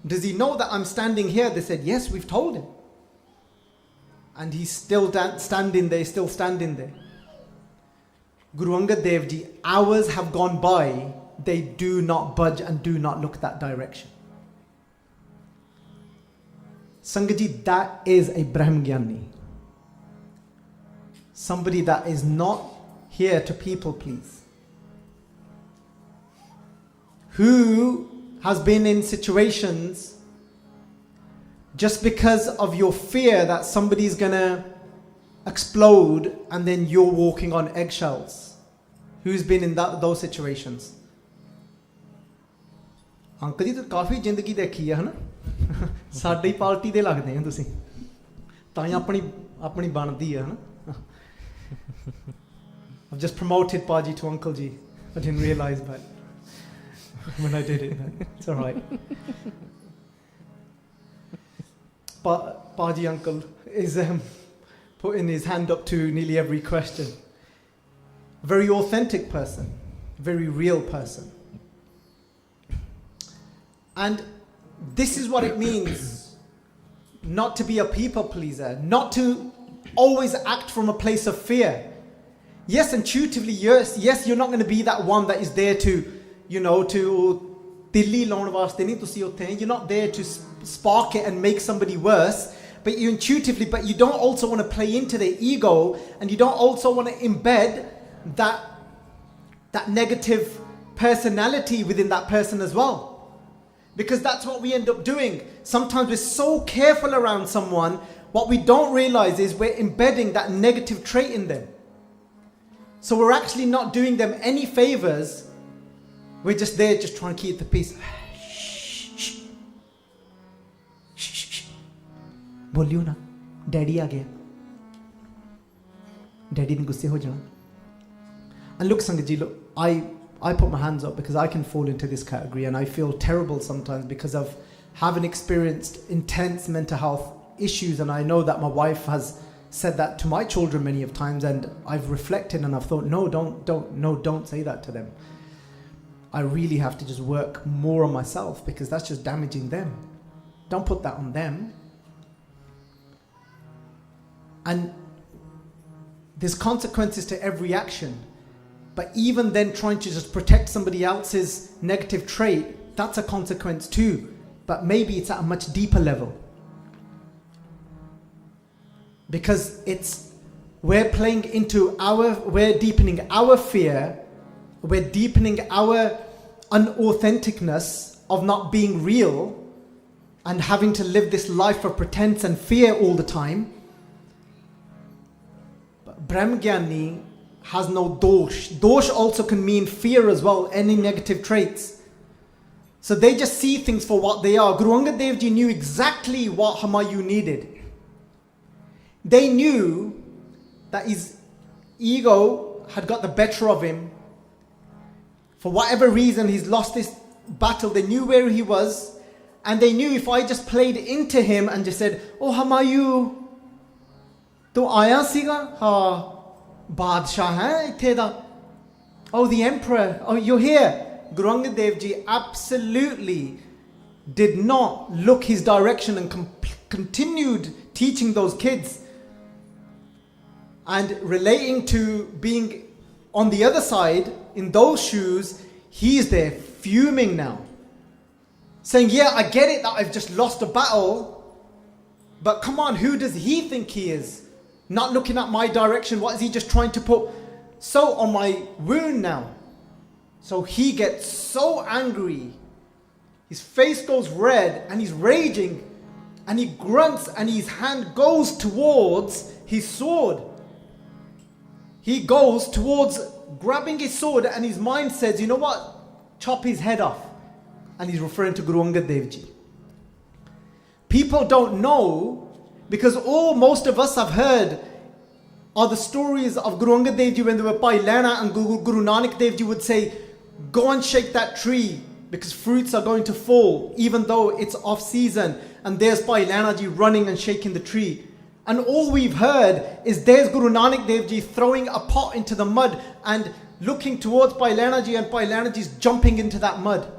Does he know that I'm standing here? They said, yes, we've told him. And he's still standing there, still standing there. Guru Angad Dev Ji, hours have gone by. They do not budge and do not look that direction. Sangat Ji, that is a Brahmgyani. Somebody that is not here to people please. Who has been in situations just because of your fear that somebody's gonna explode and then you're walking on eggshells. Who's been in those situations? Uncle ji, tu kafi zindagi dekhi hai na? Saadi party de lagde hain tusi. Tai apni bandi hai na? I've just promoted Paji to Uncle Ji. I didn't realise that when I did it. It's alright. Paji Uncle is putting his hand up to nearly every question. Very authentic person, very real person. And this is what it means not to be a people pleaser, not to always act from a place of fear. Yes, intuitively, yes, you're not going to be that one that is there to, to dilli laun vaste nahi tusi utte hain. You're not there to spark it and make somebody worse, but you intuitively, but you don't also want to play into their ego, and you don't also want to embed that negative personality within that person as well. Because that's what we end up doing. Sometimes we're so careful around someone, what we don't realize is we're embedding that negative trait in them. So we're actually not doing them any favors. We're just there, just trying to keep the peace. Boliyo na, daddy aa gaya. Daddy ne gusse ho jana. And look, Sangat Ji, look, I put my hands up because I can fall into this category, and I feel terrible sometimes because of having experienced intense mental health issues, and I know that my wife has said that to my children many of times, and I've reflected and I've thought, no, don't say that to them. I really have to just work more on myself because that's just damaging them. Don't put that on them. And there's consequences to every action. But even then trying to just protect somebody else's negative trait, that's a consequence too. But maybe it's at a much deeper level. Because we're deepening our fear, we're deepening our unauthenticness of not being real and having to live this life of pretense and fear all the time. But Brahmgyani has no dosh. Dosh also can mean fear as well, any negative traits. So they just see things for what they are. Guru Angad Dev Ji knew exactly what Humayun needed. They knew that his ego had got the better of him. For whatever reason, he's lost this battle. They knew where he was. And they knew if I just played into him and just said, oh Humayun, tu aaya siga? Ha. Badshah hai ithe da. Oh, the emperor. Oh, you're here. Guru Angad Dev Ji absolutely did not look his direction and continued teaching those kids and relating to being on the other side in those shoes. He's there fuming now, saying, yeah, I get it that I've just lost a battle, but come on, who does he think he is? Not looking at my direction. What is he just trying to put salt on my wound now? So he gets so angry. His face goes red and he's raging and he grunts and his hand goes towards his sword. He goes towards grabbing his sword and his mind says, you know what? Chop his head off. and he's referring to Guru Angad Dev Ji. People don't know, because most of us have heard are the stories of Guru Angad Dev Ji when they were Bhai Lehna, and Guru Nanak Dev Ji would say, go and shake that tree because fruits are going to fall, even though it's off season. And there's Bhai Lehna Ji running and shaking the tree. And all we've heard is there's Guru Nanak Dev Ji throwing a pot into the mud and looking towards Bhai Lehna Ji, and Bhai Lehna Ji's jumping into that mud.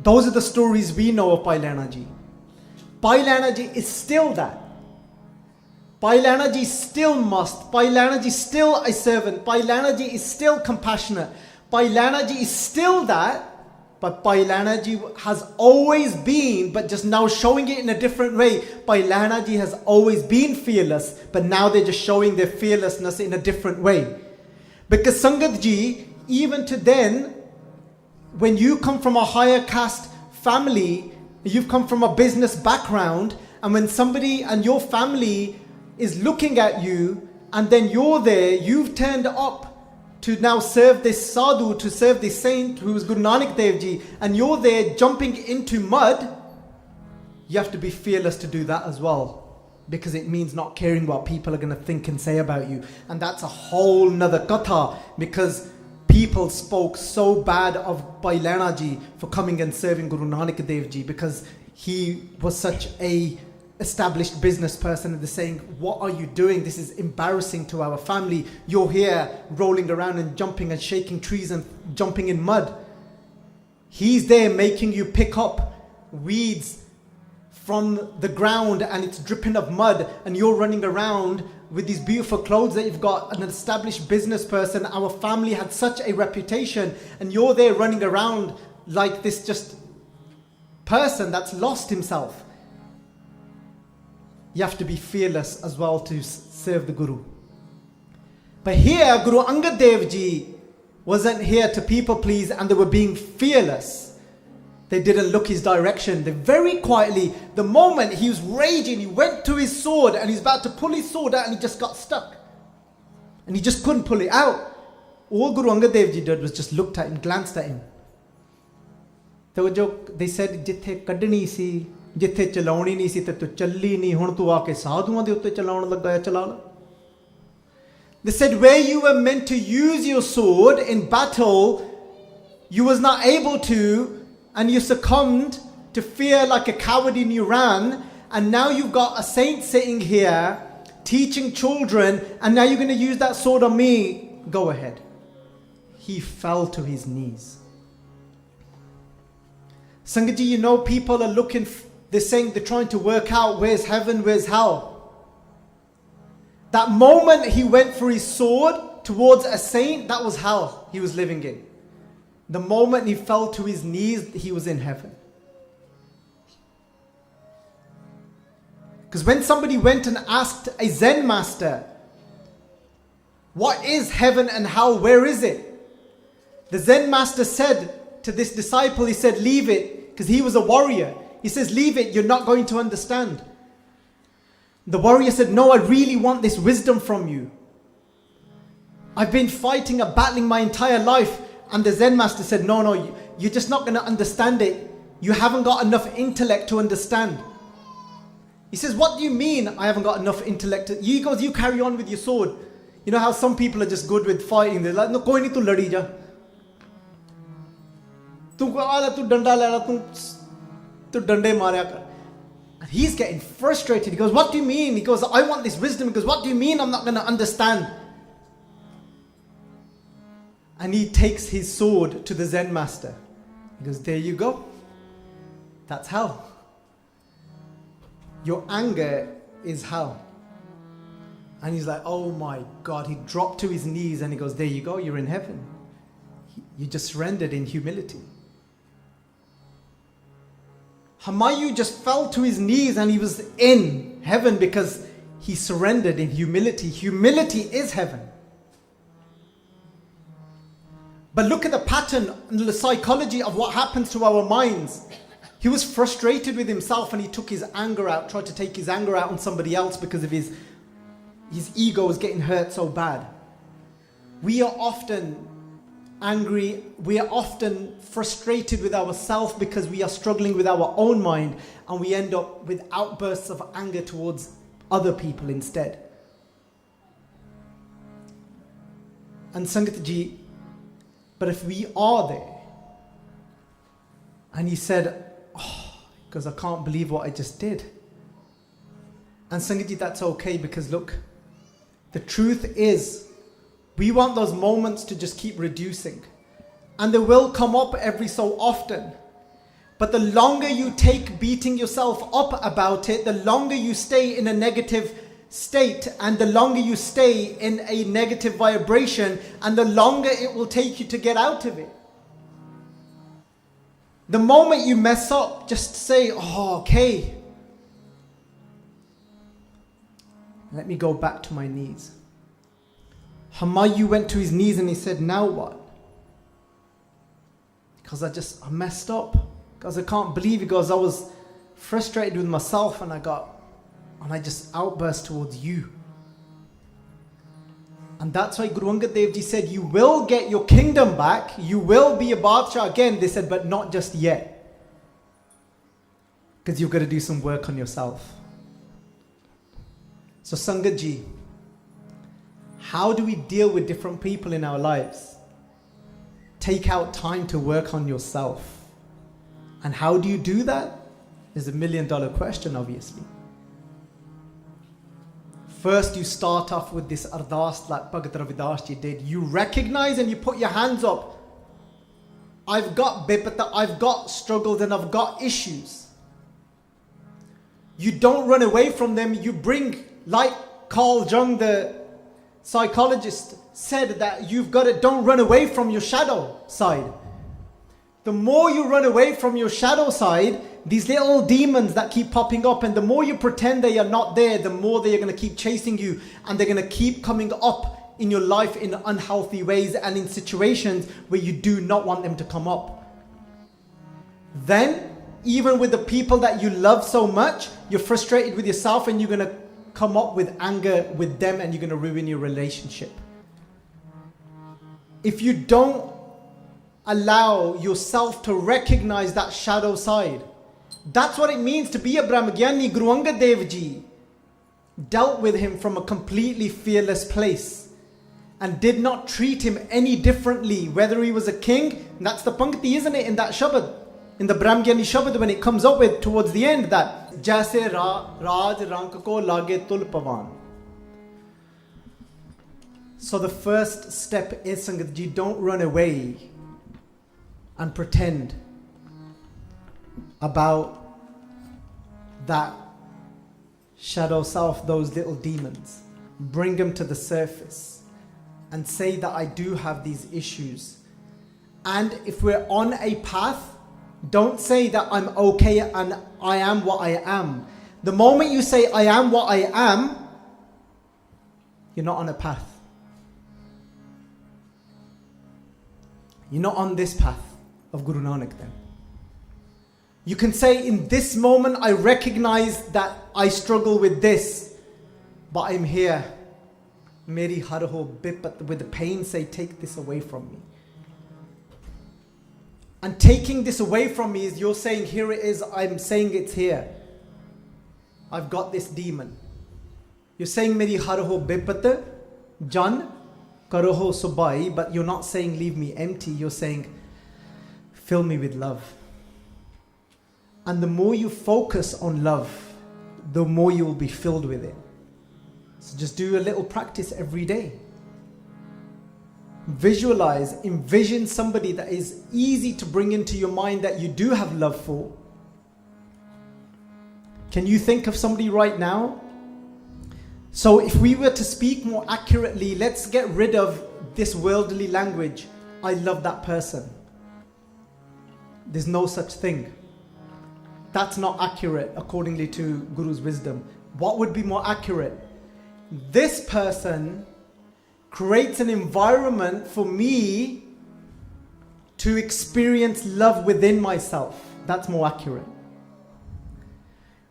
Those are the stories we know of Bhai Lehna Ji. Bhai Lehna Ji is still that. Bhai Lehna Ji still must. Bhai Lehna Ji still a servant. Bhai Lehna Ji is still compassionate. Bhai Lehna Ji is still that. But Bhai Lehna Ji has always been, but just now showing it in a different way. Bhai Lehna Ji has always been fearless, but now they're just showing their fearlessness in a different way. Because Sangat Ji, even to then, when you come from a higher caste family, you've come from a business background, and when somebody and your family is looking at you, and then you're there, you've turned up to now serve this sadhu, to serve this saint who is Guru Nanak Dev Ji, and you're there jumping into mud, you have to be fearless to do that as well, because it means not caring what people are going to think and say about you. And that's a whole nother katha, because people spoke so bad of Bhai Lehna Ji for coming and serving Guru Nanak Dev Ji, because he was such a established business person, and they're saying, what are you doing? This is embarrassing to our family. You're here rolling around and jumping and shaking trees and jumping in mud. He's there making you pick up weeds from the ground and it's dripping of mud, and you're running around with these beautiful clothes that you've got, an established business person. Our family had such a reputation, and you're there running around like this just person that's lost himself. You have to be fearless as well to serve the Guru. But here, Guru Angad Dev Ji wasn't here to people please, and they were being fearless. They didn't look his direction. They very quietly, the moment he was raging, he went to his sword and he's about to pull his sword out, and he just got stuck. And he just couldn't pull it out. All Guru Angad Dev Ji did was just looked at him, glanced at him. They said, jithe kadni si, jithe chalauni nahi si, te tu challi nahi, hun tu aake sadhuan de utte chalaun laga hai, chala la. They said, where you were meant to use your sword in battle, you was not able to, and you succumbed to fear like a coward and you ran, and now you've got a saint sitting here teaching children, and now you're going to use that sword on me. Go ahead. He fell to his knees. Sangat Ji, you know, people are looking, they're saying, they're trying to work out where's heaven, where's hell. That moment he went for his sword towards a saint, that was hell he was living in. The moment he fell to his knees, he was in heaven. Because when somebody went and asked a Zen master, what is heaven and hell, where is it? The Zen master said to this disciple, he said, leave it, because he was a warrior. He says, leave it, you're not going to understand. The warrior said, no, I really want this wisdom from you. I've been fighting and battling my entire life. And the Zen master said, no, you're just not going to understand it. You haven't got enough intellect to understand. He says, what do you mean I haven't got enough intellect? He goes, you carry on with your sword. You know how some people are just good with fighting. They're like, no, koi nahi, tu ladi ja. Tu danda le la, tu dande marya kar. And he's getting frustrated. He goes, what do you mean? He goes, I want this wisdom. He goes, what do you mean I'm not going to understand? And he takes his sword to the Zen master. He goes, there you go. That's hell. Your anger is hell. And he's like, oh my God. He dropped to his knees and he goes, there you go, you're in heaven. You just surrendered in humility. Humayun just fell to his knees and he was in heaven because he surrendered in humility. Humility is heaven. But look at the pattern and the psychology of what happens to our minds. He was frustrated with himself and he took his anger out, tried to take his anger out on somebody else because of his ego was getting hurt so bad. We are often angry. We are often frustrated with ourselves because we are struggling with our own mind, and we end up with outbursts of anger towards other people instead. And Sangat Ji, but if we are there, and he said, because I can't believe what I just did. And Sangat Ji, that's okay, because look, the truth is, we want those moments to just keep reducing. And they will come up every so often. But the longer you take beating yourself up about it, the longer you stay in a negative state, and the longer you stay in a negative vibration, and the longer it will take you to get out of it. The moment you mess up, just say, okay. Let me go back to my knees. Hamayu went to his knees and he said, now what? Because I messed up. Because I can't believe it. Because I was frustrated with myself, and I just outburst towards you. And that's why Guru Angad Dev Ji said, you will get your kingdom back. You will be a Badshah again. They said, but not just yet. Because you've got to do some work on yourself. So Sangat Ji, how do we deal with different people in our lives? Take out time to work on yourself. And how do you do that? Is $1 million question, obviously. First, you start off with this ardas like Bhagat Ravidas Ji did. You recognize and you put your hands up. I've got bipata, I've got struggles, and I've got issues. You don't run away from them. You bring, like Carl Jung, the psychologist, said that don't run away from your shadow side. The more you run away from your shadow side, these little demons that keep popping up, and the more you pretend they are not there, the more they are going to keep chasing you, and they're going to keep coming up in your life in unhealthy ways and in situations where you do not want them to come up. Then, even with the people that you love so much, you're frustrated with yourself, and you're going to come up with anger with them, and you're going to ruin your relationship. If you don't allow yourself to recognize that shadow side, that's what it means to be a Brahmagyani. Guru Angad Dev Ji dealt with him from a completely fearless place and did not treat him any differently, whether he was a king. And that's the Pankti, isn't it, in that Shabad, in the Brahmagyani Shabad, when it comes up with towards the end, that Jaise Raj Rank ko lage tul pavan. So the first step is, Sangat Ji, don't run away and pretend about that shadow self, those little demons. Bring them to the surface and say that I do have these issues. And if we're on a path, don't say that I'm okay and I am what I am. The moment you say I am what I am, you're not on a path. You're not on this path of Guru Nanak then. You can say, in this moment I recognize that I struggle with this, but I'm here. Meri har ho bipat, with the pain, say, take this away from me. And taking this away from me is you're saying, here it is, I'm saying it's here. I've got this demon. You're saying, Meri har ho bipat, jan karo ho subai, but you're not saying, leave me empty. You're saying, fill me with love. And the more you focus on love, the more you will be filled with it. So just do a little practice every day. Visualize, envision somebody that is easy to bring into your mind that you do have love for. Can you think of somebody right now? So if we were to speak more accurately, let's get rid of this worldly language. I love that person. There's no such thing. That's not accurate accordingly to Guru's wisdom. What would be more accurate? This person creates an environment for me to experience love within myself. That's more accurate.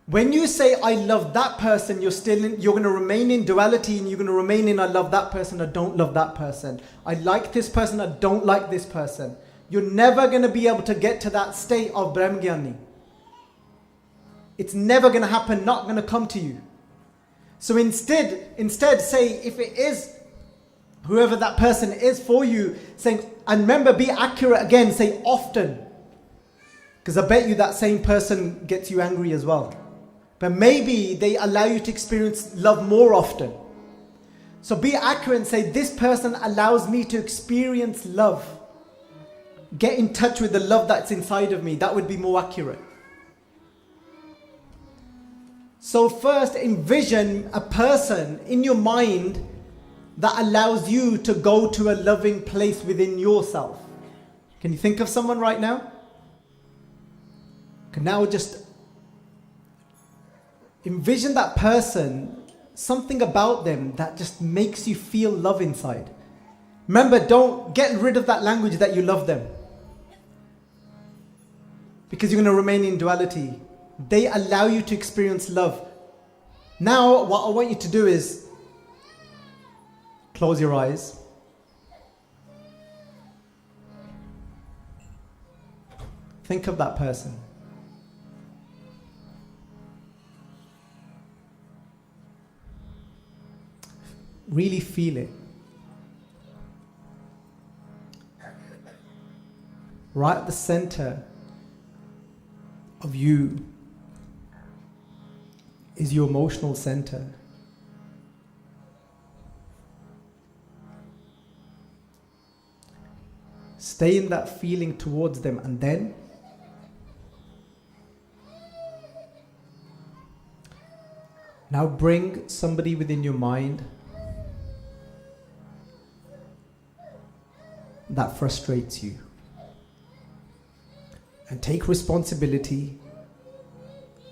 When you say I love that person, you're going to remain in duality, and you're going to remain in I love that person, I don't love that person. I like this person, I don't like this person. You're never going to be able to get to that state of Brahmgyani. It's never going to happen, not going to come to you. So instead say, if it is whoever that person is for you, saying, and remember, be accurate again, say often. Because I bet you that same person gets you angry as well. But maybe they allow you to experience love more often. So be accurate and say, this person allows me to experience love. Get in touch with the love that's inside of me. That would be more accurate. So first, envision a person in your mind that allows you to go to a loving place within yourself. Can you think of someone right now? Okay, now just envision that person, something about them that just makes you feel love inside. Remember, don't get rid of that language that you love them. Because you're going to remain in duality. They allow you to experience love. Now, what I want you to do is close your eyes. Think of that person. Really feel it. Right at the center of you is your emotional center. Stay in that feeling towards them, and then now bring somebody within your mind that frustrates you, and take responsibility.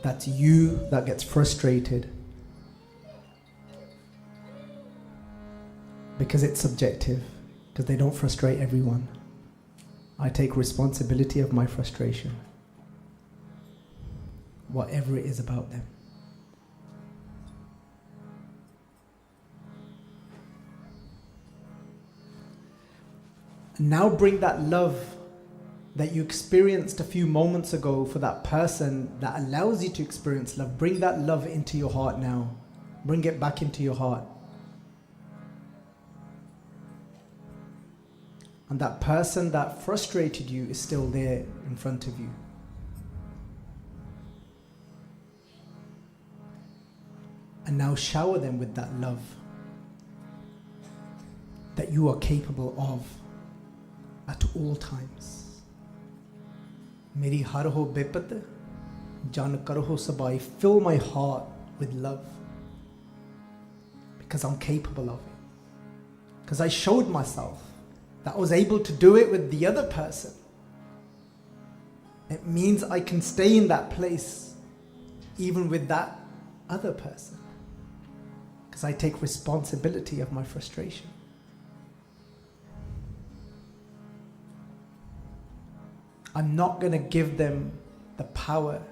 That's you that gets frustrated, because it's subjective, because they don't frustrate everyone. I take responsibility of my frustration, whatever it is about them. And now bring that love that you experienced a few moments ago for that person that allows you to experience love. Bring that love into your heart now. Bring it back into your heart. And that person that frustrated you is still there in front of you. And now shower them with that love that you are capable of at all times. Meri har ho bepat, jan karo sabai. Fill my heart with love, because I'm capable of it. Because I showed myself that I was able to do it with the other person. It means I can stay in that place even with that other person, because I take responsibility of my frustration. I'm not going to give them the power.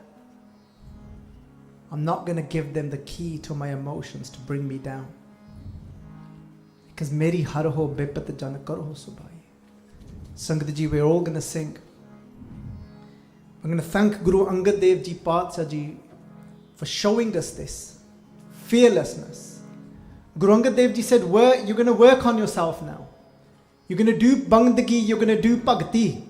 I'm not going to give them the key to my emotions to bring me down. Because meri har ho bepat jan karo subai. Sangat ji, we're all going to sing. I'm going to thank Guru Angad Dev Ji Paatshah Ji for showing us this fearlessness. Guru Angad Dev Ji said, you're going to work on yourself now. You're going to do bandagi, you're going to do bhakti.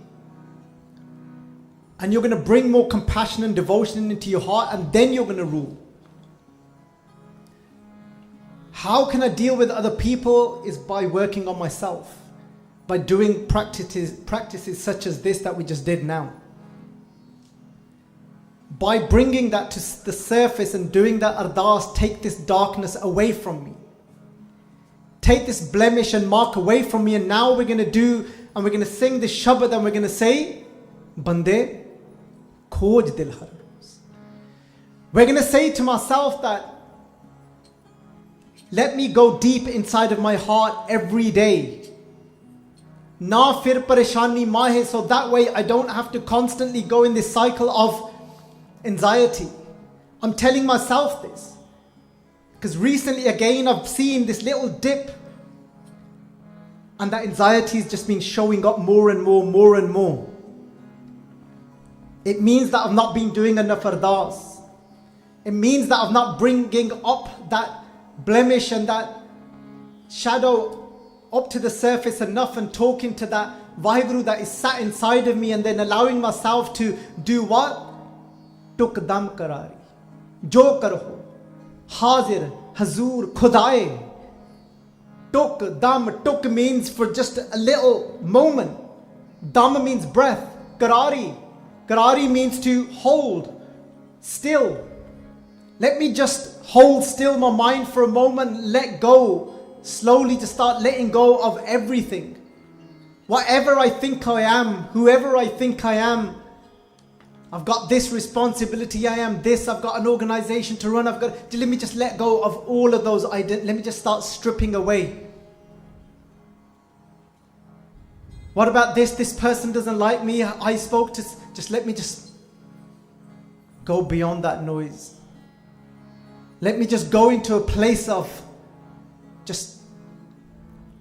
And you're going to bring more compassion and devotion into your heart, and then you're going to rule. How can I deal with other people? Is by working on myself. By doing practices such as this that we just did now. By bringing that to the surface and doing that ardas, take this darkness away from me. Take this blemish and mark away from me. And now we're going to do, and we're going to sing this shabad, and we're going to say, Bande Khoj dil har roz. We're going to say to myself that, let me go deep inside of my heart every day. Na fir pareshani mahe, so that way I don't have to constantly go in this cycle of anxiety. I'm telling myself this. Because recently again I've seen this little dip. And that anxiety has just been showing up more and more and more. It means that I've not been doing enough ardas. It means that I've not bringing up that blemish and that shadow up to the surface enough and talking to that Waheguru that is sat inside of me, and then allowing myself to do what? Tuk dam karari. Jo karho. Hazir, hazur, khudaye. Tuk, dam, tuk means for just a little moment. Dam means breath. Karari. Karari means to hold still. Let me just hold still my mind for a moment, let go. Slowly just start letting go of everything. Whatever I think I am, whoever I think I am, I've got this responsibility, I am this, I've got an organization to run, let me just let go of all of those let me just start stripping away. What about this person doesn't like me, I spoke to, let me just go beyond that noise. Let me just go into a place of just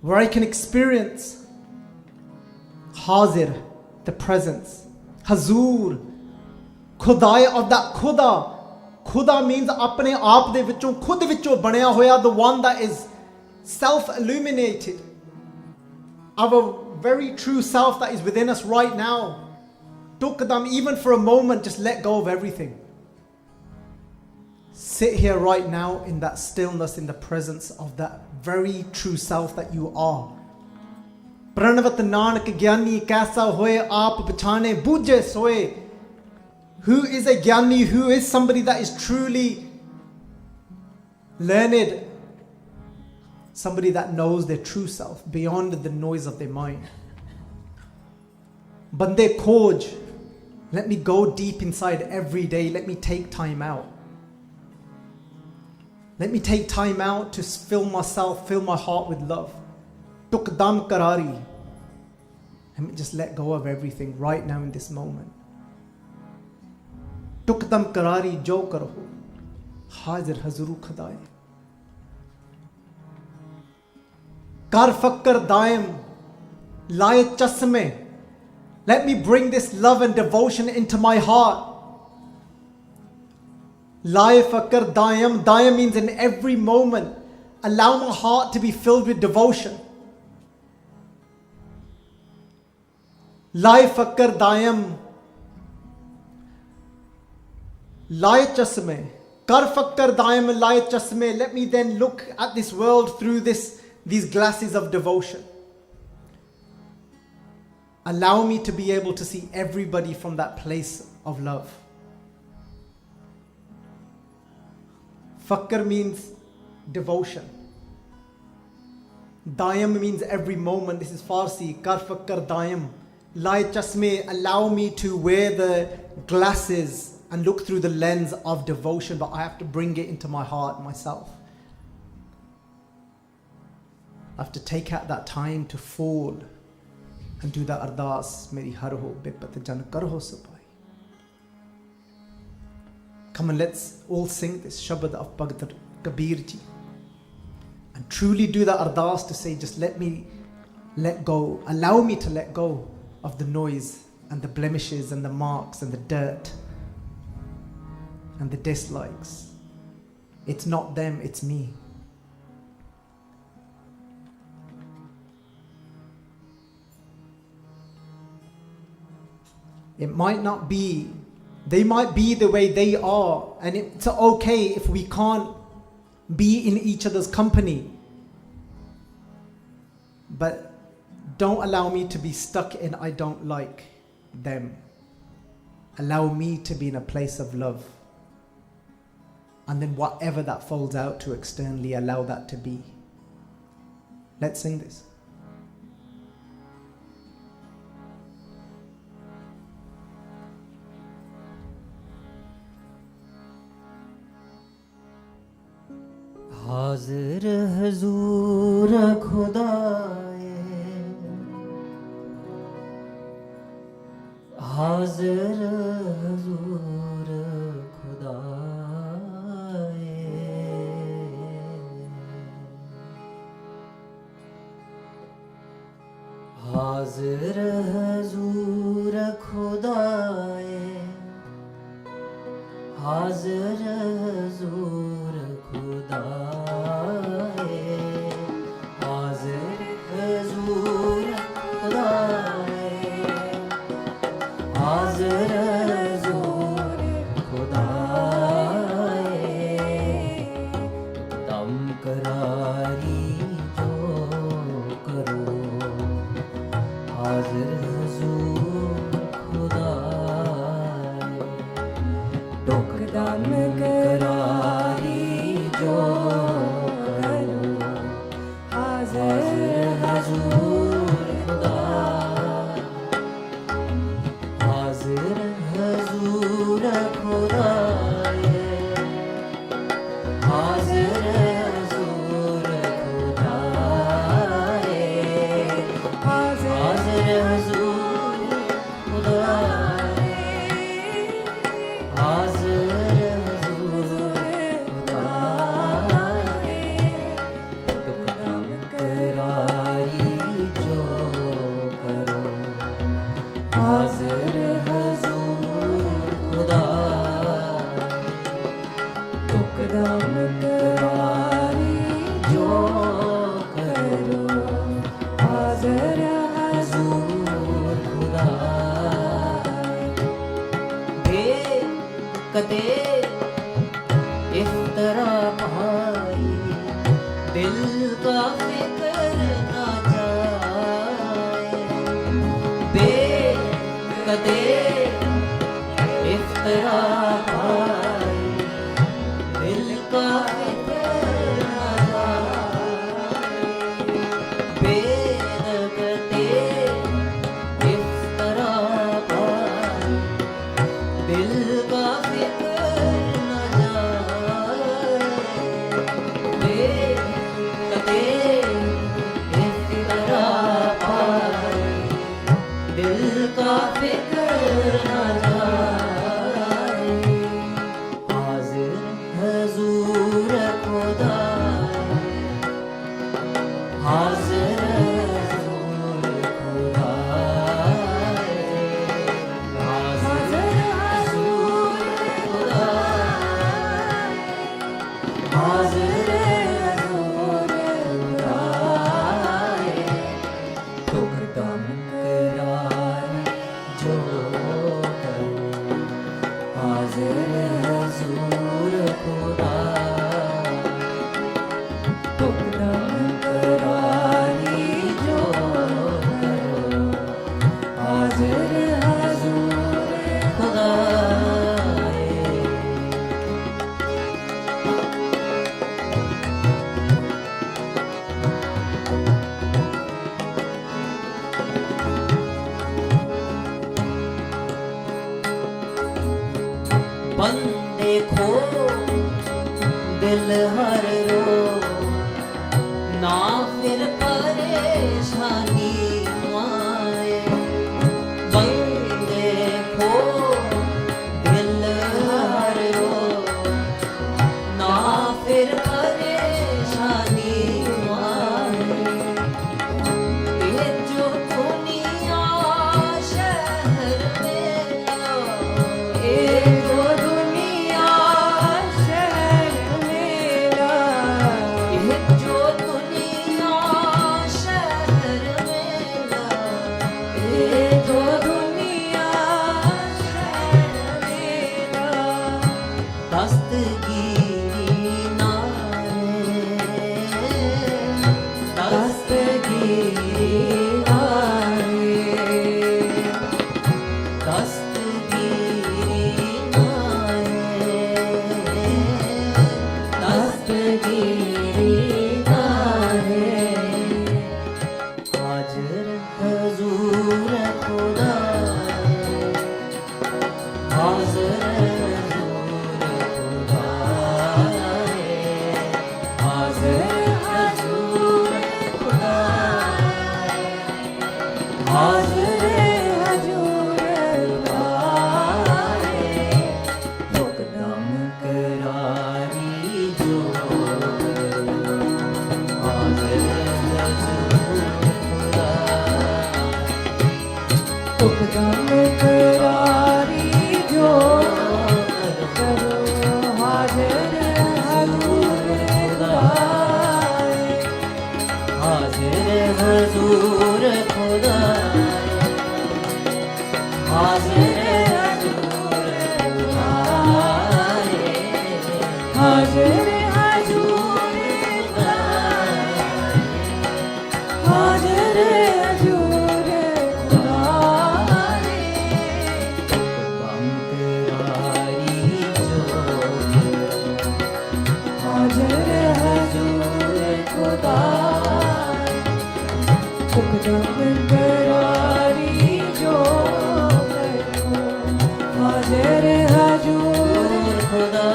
where I can experience Hazir, the presence. Hazur, Khudai of that Khuda. Khuda means apne aap de vichon, khud vichon banaya hoya, the one that is self-illuminated. Our very true self that is within us right now. Tukadam, even for a moment, just let go of everything. Sit here right now in that stillness, in the presence of that very true self that you are. Pranavat Nanak Gyani kaisa hoye aap pachane bujhe soye. Who is a Gyani? Who is somebody that is truly learned? Somebody that knows their true self beyond the noise of their mind. Bande khoj. Let me go deep inside every day. Let me take time out. Let me take time out to fill myself, fill my heart with love. Tuk dam karari. Let me just let go of everything right now in this moment. Tuk dam karari jo karo. Hazir hazuru khadaye. Kar fakkar daim. Laye chasme. Let me bring this love and devotion into my heart. Laye fakar dayam. Dayam means in every moment. Allow my heart to be filled with devotion. Laye fakar dayam. Laye chasme. Kar fakar dayam laye chasme. Let me then look at this world through these glasses of devotion. Allow me to be able to see everybody from that place of love. Fakkar means devotion. Dayam means every moment. This is Farsi. Kar fakkar dayam. Lai chasme. Allow me to wear the glasses and look through the lens of devotion, but I have to bring it into my heart myself. I have to take out that time to fall and do the ardas. Meri har ho bipat jan kar ho sapai. Come on, let's all sing this Shabad of Bhagat Kabir Ji and truly do the ardas to say, just let me let go. Allow me to let go of the noise and the blemishes and the marks and the dirt and the dislikes. It's not them, it's me. It might not be, they might be the way they are, and it's okay if we can't be in each other's company. But don't allow me to be stuck in I don't like them. Allow me to be in a place of love. And then whatever that folds out to externally, allow that to be. Let's sing this. हाजिर हजूर खुदाए हाजिर हजूर खुदाए हाजिर हजूर खुदाए, हाजिर हजूर खुदाए, हाजिर हजूर खुदाए, हाजिर हजूर खुदाए, दम करारी जो करो, हाजिर हजूर खुदाए, दम करारी जो करो, हाजिर हजूर खुदाए, हाजिर हजूर खुदाए, हाजिर हजूर खुदाए, हाजिर हजूर खुदाए, हाजिर हजूर खुदाए, दुखदम करारी जो करो, हाजिर हजूर खुदाए, दम करारी जो करो, हाजिर हजूर खुदाए, दे कदे इफ्तरा भाई, दिल का फिक्र ना जाए, दे कदे इफ्तरा भाई, दिल का फिक्र ना जाए, बेदकते इफ्तरा भाई, दिल का फिक्र न जाए, बेदकते इफ्तरा भाई, दिल का फिक्र न जाए, हाजिर हजूर खुदाए, हाजिर हजूर खुदाए, हाजिर हजूर खुदाए, हाजिर हजूर खुदाए, दुखदम करारी जो करो, हाजिर हजूर खुदाए, दम करारी जो करो, हाजिर हजूर खुदाए। बंदे खो दिल हर रो, ना फिर परेशानी आए, बंदे खो दिल हर रो, ना फिर परेशानी आए, ये जो दुनिया शहर मेरा, ये जो दुनिया शहर मेरा, ये जो दुनिया शहर मेरा, ये जो दुनिया शहर मेरा, दस्तगीरी नारे, दस्तगीरी नारे, दस्तगीरी नारे, दस्तगीरी नारे, हाजिर हजूर खुदाए, हाजिर हजूर खुदाए, हाजिर हजूर खुदाए, हाजिर हजूर खुदाए, दुखदम करारी जो करो, हाजिर हजूर खुदाए, ਹਾਜ਼ਰ ਹਜ਼ੂਰ ਖੁਦਾਏ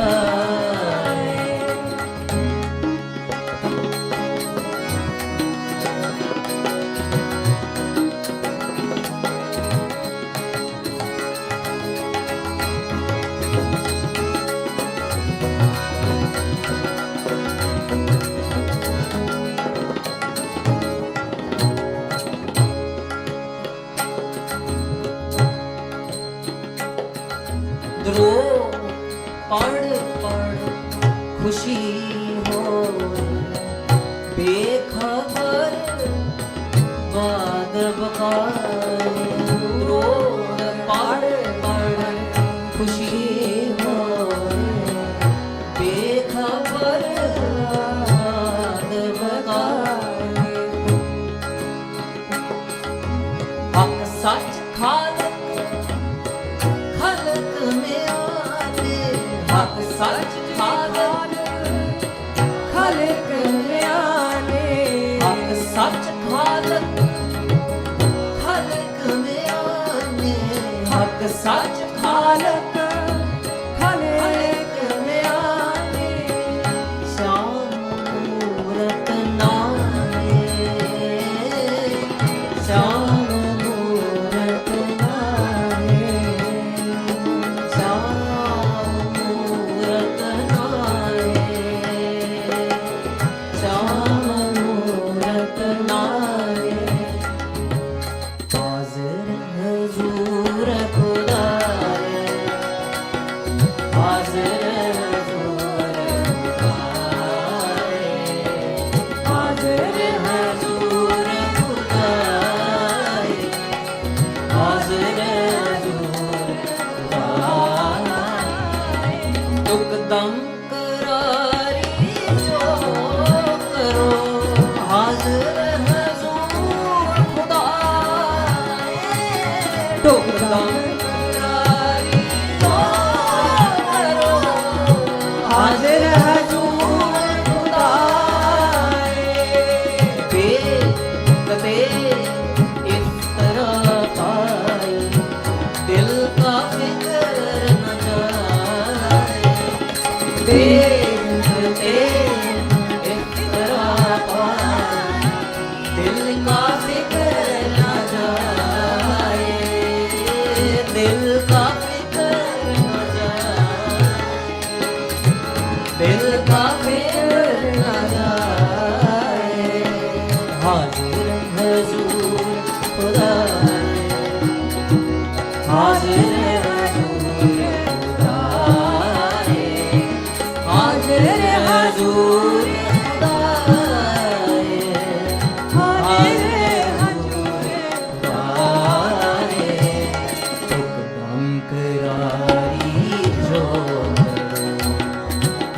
ਦਰੋ ਪੜ ਪੜ ਖੁਸ਼ੀ ਹੋ ਬੇਖਬਰ ਬਾਦ ਬਕਾਏ ਦਰੋ ਪੜ ਪੜ ਖੁਸ਼ੀ ਹੋ ਬੇਖਬਰ ਬਾਦ ਬਕਾਏ ਹੱਕ ਸੱਚ ਖਾਲਕ ਖਲਕ ਮਿਆਨੇ ਹੱਕ ਸੱਚ ਖਾਲਕ ਖਲਕ ਮਿਆਨੇ ਹੱਕ ਸੱਚ ਖਾਲਕ ਖਲਕ ਮਿਆਨੇ ਹੱਕ ਸੱਚ ਖਾਲਕ ਖਲਕ ਮਿਆਨੇ ਸ਼ਾਮ ਮੂਰਤ ਨਾਮੇ ਸ਼ਾਮ ਮੂਰਤ ਨਾਮੇ ਸ਼ਾਮ ਮੂਰਤ ਨਾਮੇ ਸ਼ਾਮ ਮੂਰਤ ਨਾਮੇ ਹਾਜ਼ਰ ਹਜ਼ੂਰ ਖੁਦਾਏ ਹਾਜ਼ਰ ਹਜ਼ੂਰ ਖੁਦਾਏ ਹਾਜ਼ਰ ਹਜ਼ੂਰ ਖੁਦਾਏ ਹਾਜ਼ਰ ਹਜ਼ੂਰ ਖੁਦਾਏ ਤੁਕਦਮ ਕਰਾਰੀ ਜੋ ਕਰੋ ਹਾਜ਼ਰ ਹਜ਼ੂਰ ਖੁਦਾਏ ਤੁਕਦਮ ਕਰਾਰੀ ਜੋ ਕਰੋ ਹਾਜ਼ਰ ਹਜ਼ੂਰ ਖੁਦਾਏ ਬੇਕਤੇ ਇਸ ਤਰ੍ਹਾਂ ਪਾਈ ਦਿਲ ਕਾ ਫਿਕਰ ਨ ਜਾਏ ਬੇਕਤੇ ਇਸ ਤਰ੍ਹਾਂ ਪਾਈ ਦਿਲ ਕਾ ਫਿਕਰ ਨ ਜਾਏ ਦਿਲ ਕਾ ਫਿਕਰ ਨ ਜਾਏ ਦਿਲ ਕਾ ਫਿਕਰ ਨ ਜਾਏ ਹਾਜ਼ਰ ਹਜ਼ੂਰ ਖੁਦਾਏ ਹਾਜ਼ਰ ਹਜ਼ੂਰ ਖੁਦਾਏ ਹਾਜ਼ਰ ਹਜ਼ੂਰ ਖੁਦਾਏ ਹਾਜ਼ਰ ਹਜ਼ੂਰ ਖੁਦਾਏ ਤੁਕਦਮ ਕਰਾਰੀ ਜੋ ਕਰੋ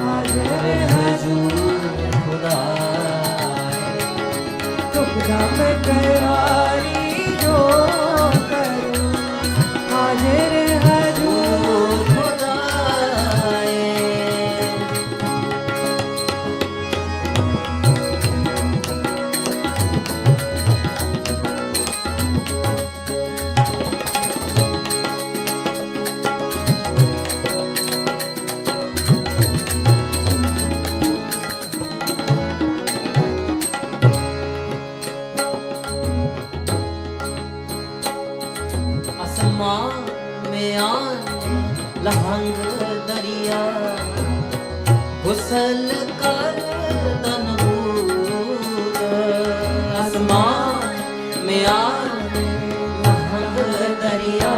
ਹਾਜ਼ਰ ਹਜ਼ੂਰ ਖੁਦਾਏ ਤੁਕਦਮ ਕਰਾਰੀ ਜੋ ਕਰੋ ਹਾਜ਼ਰ ਹਜ਼ੂਰ ਖੁਦਾਏ आसमां में आन लहंग दरिया गुसल कर तनबूर आसमां में आन लहंग दरिया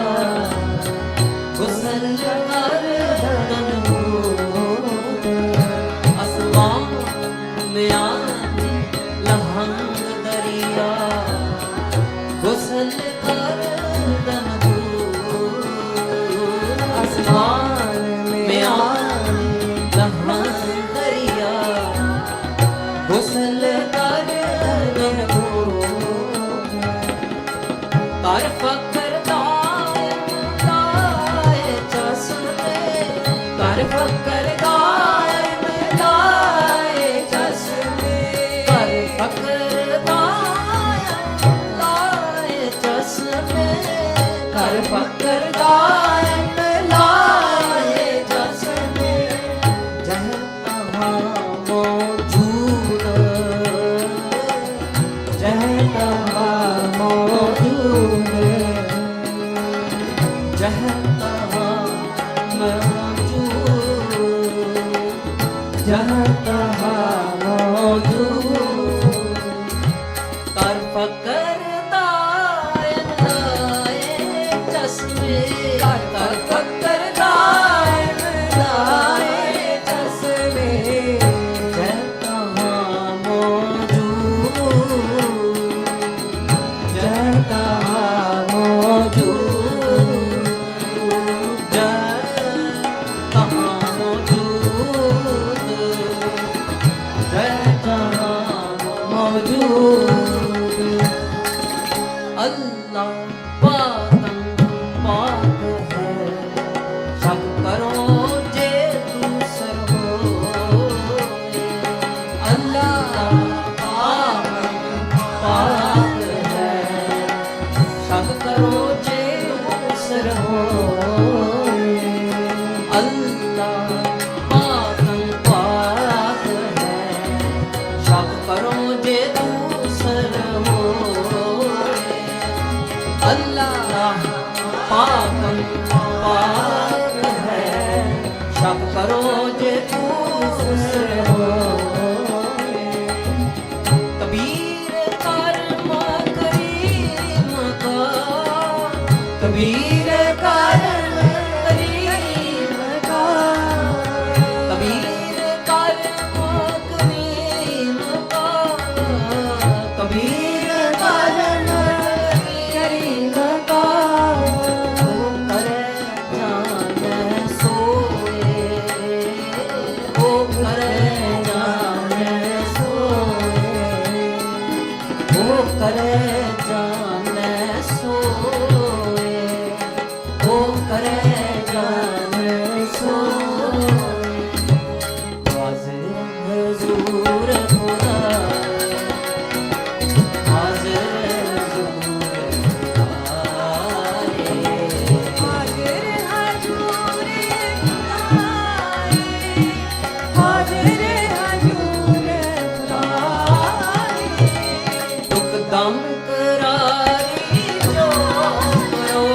गुसल कर तनबूर आसमां में आन लहंग दरिया गुसल कर आसमान में आन लहंग दरिया गुसल कर फकर दाए चश्मे कर फकर दाए चश्मे कर फकर दाए चश्मे कर फकर दाए जहाँ तहाँ मौजूद कर फकर दाए चश्मे कर फकर दाए चश्मे जहाँ तहाँ मौजूद जहाँ तहाँ मौजूद जहाँ तहाँ मौजूद मौजूद अल्लाह पाक पाक है शक करो जे दूसर हो अल्लाह पाक पाक है शक करो जे दूसर हो अल्लाह पाक पाक है शक करो जे दूसर हो अल्लाह पाक पाक है शक करो जे दूसर हो कबीर कर्म करीम का कबीर कर्म करीम का कबीर कर्म करीम का कबीर कर्म करीम का वो करे जाने सोए वो करे जाने सोए वो करे जाने सोए वो करे जाने सोए हाज़िर हुज़ूर खुदा हाज़िर हुज़ूर हाज़िर हजूर खुदाए हाज़िर हजूर खुदाए दुख दम करारी जो करो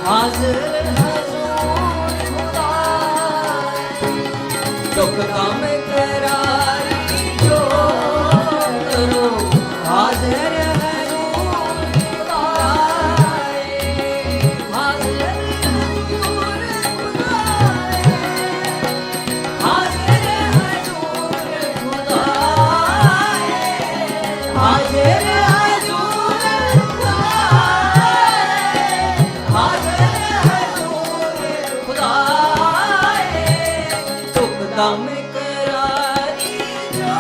हाज़िर हुज़ूर खुदाए दुख दम करारी जो करो हाज़िर हुज़ूर खुदाए हाज़िर हुज़ूर खुदाए हाज़िर हुज़ूर खुदाए हाज़िर हुज़ूर खुदाए हाज़िर हुज़ूर खुदाए दुख दम करारी जो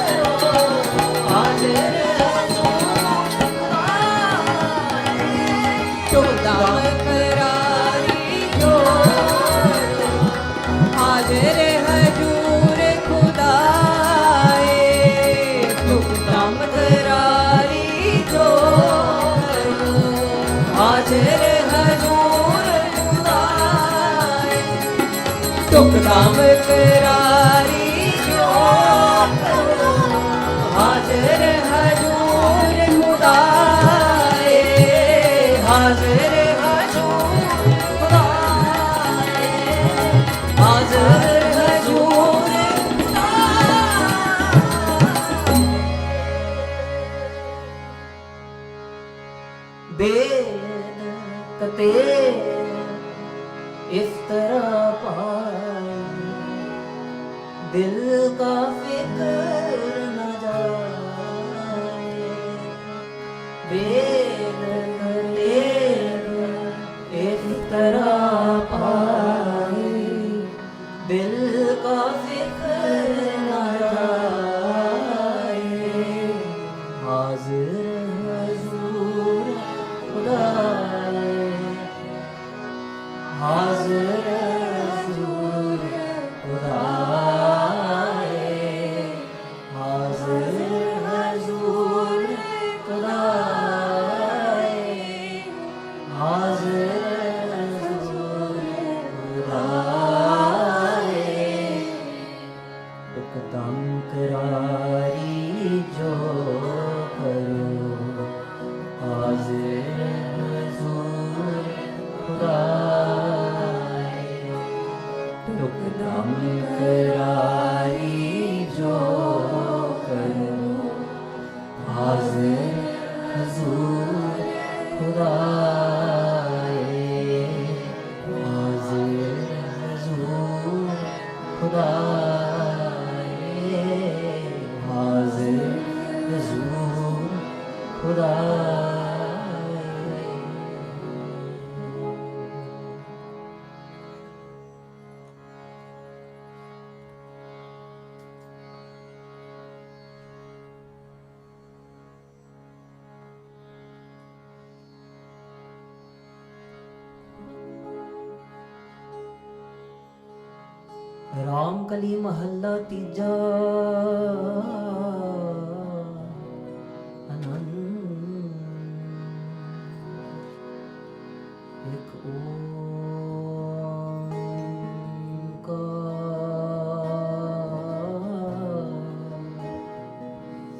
करो हाज़िर हुज़ूर खुदाए दुख दम करारी जो करो हाज़िर हजूर खुदाए दुख दम करारी जो करो हाज़िर हुज़ूर खुदाए दुख दम करारी जो करो हाज़िर हुज़ूर खुदाए हाज़िर हुज़ूर खुदाए हाज़िर हुज़ूर बेद कते इफ्तरा पाए दिल का फिक्र न जाए बेद कते इफ्तरा पाए दिल का फिक्र न जाए हाज़िर हुज़ूर खुदाए हाज़िर हुज़ूर खुदाए हाज़िर हुज़ूर खुदाए हाज़िर हुज़ूर खुदाए दुख दम करारी जो करो हाज़िर हुज़ूर खुदाए दुखदम करारी जो करो हाजिर हजूर खुदाए हाजिर हजूर खुदाए हाजिर हजूर खुदाए। राम कली महला तीजा आनंद एक ओंकार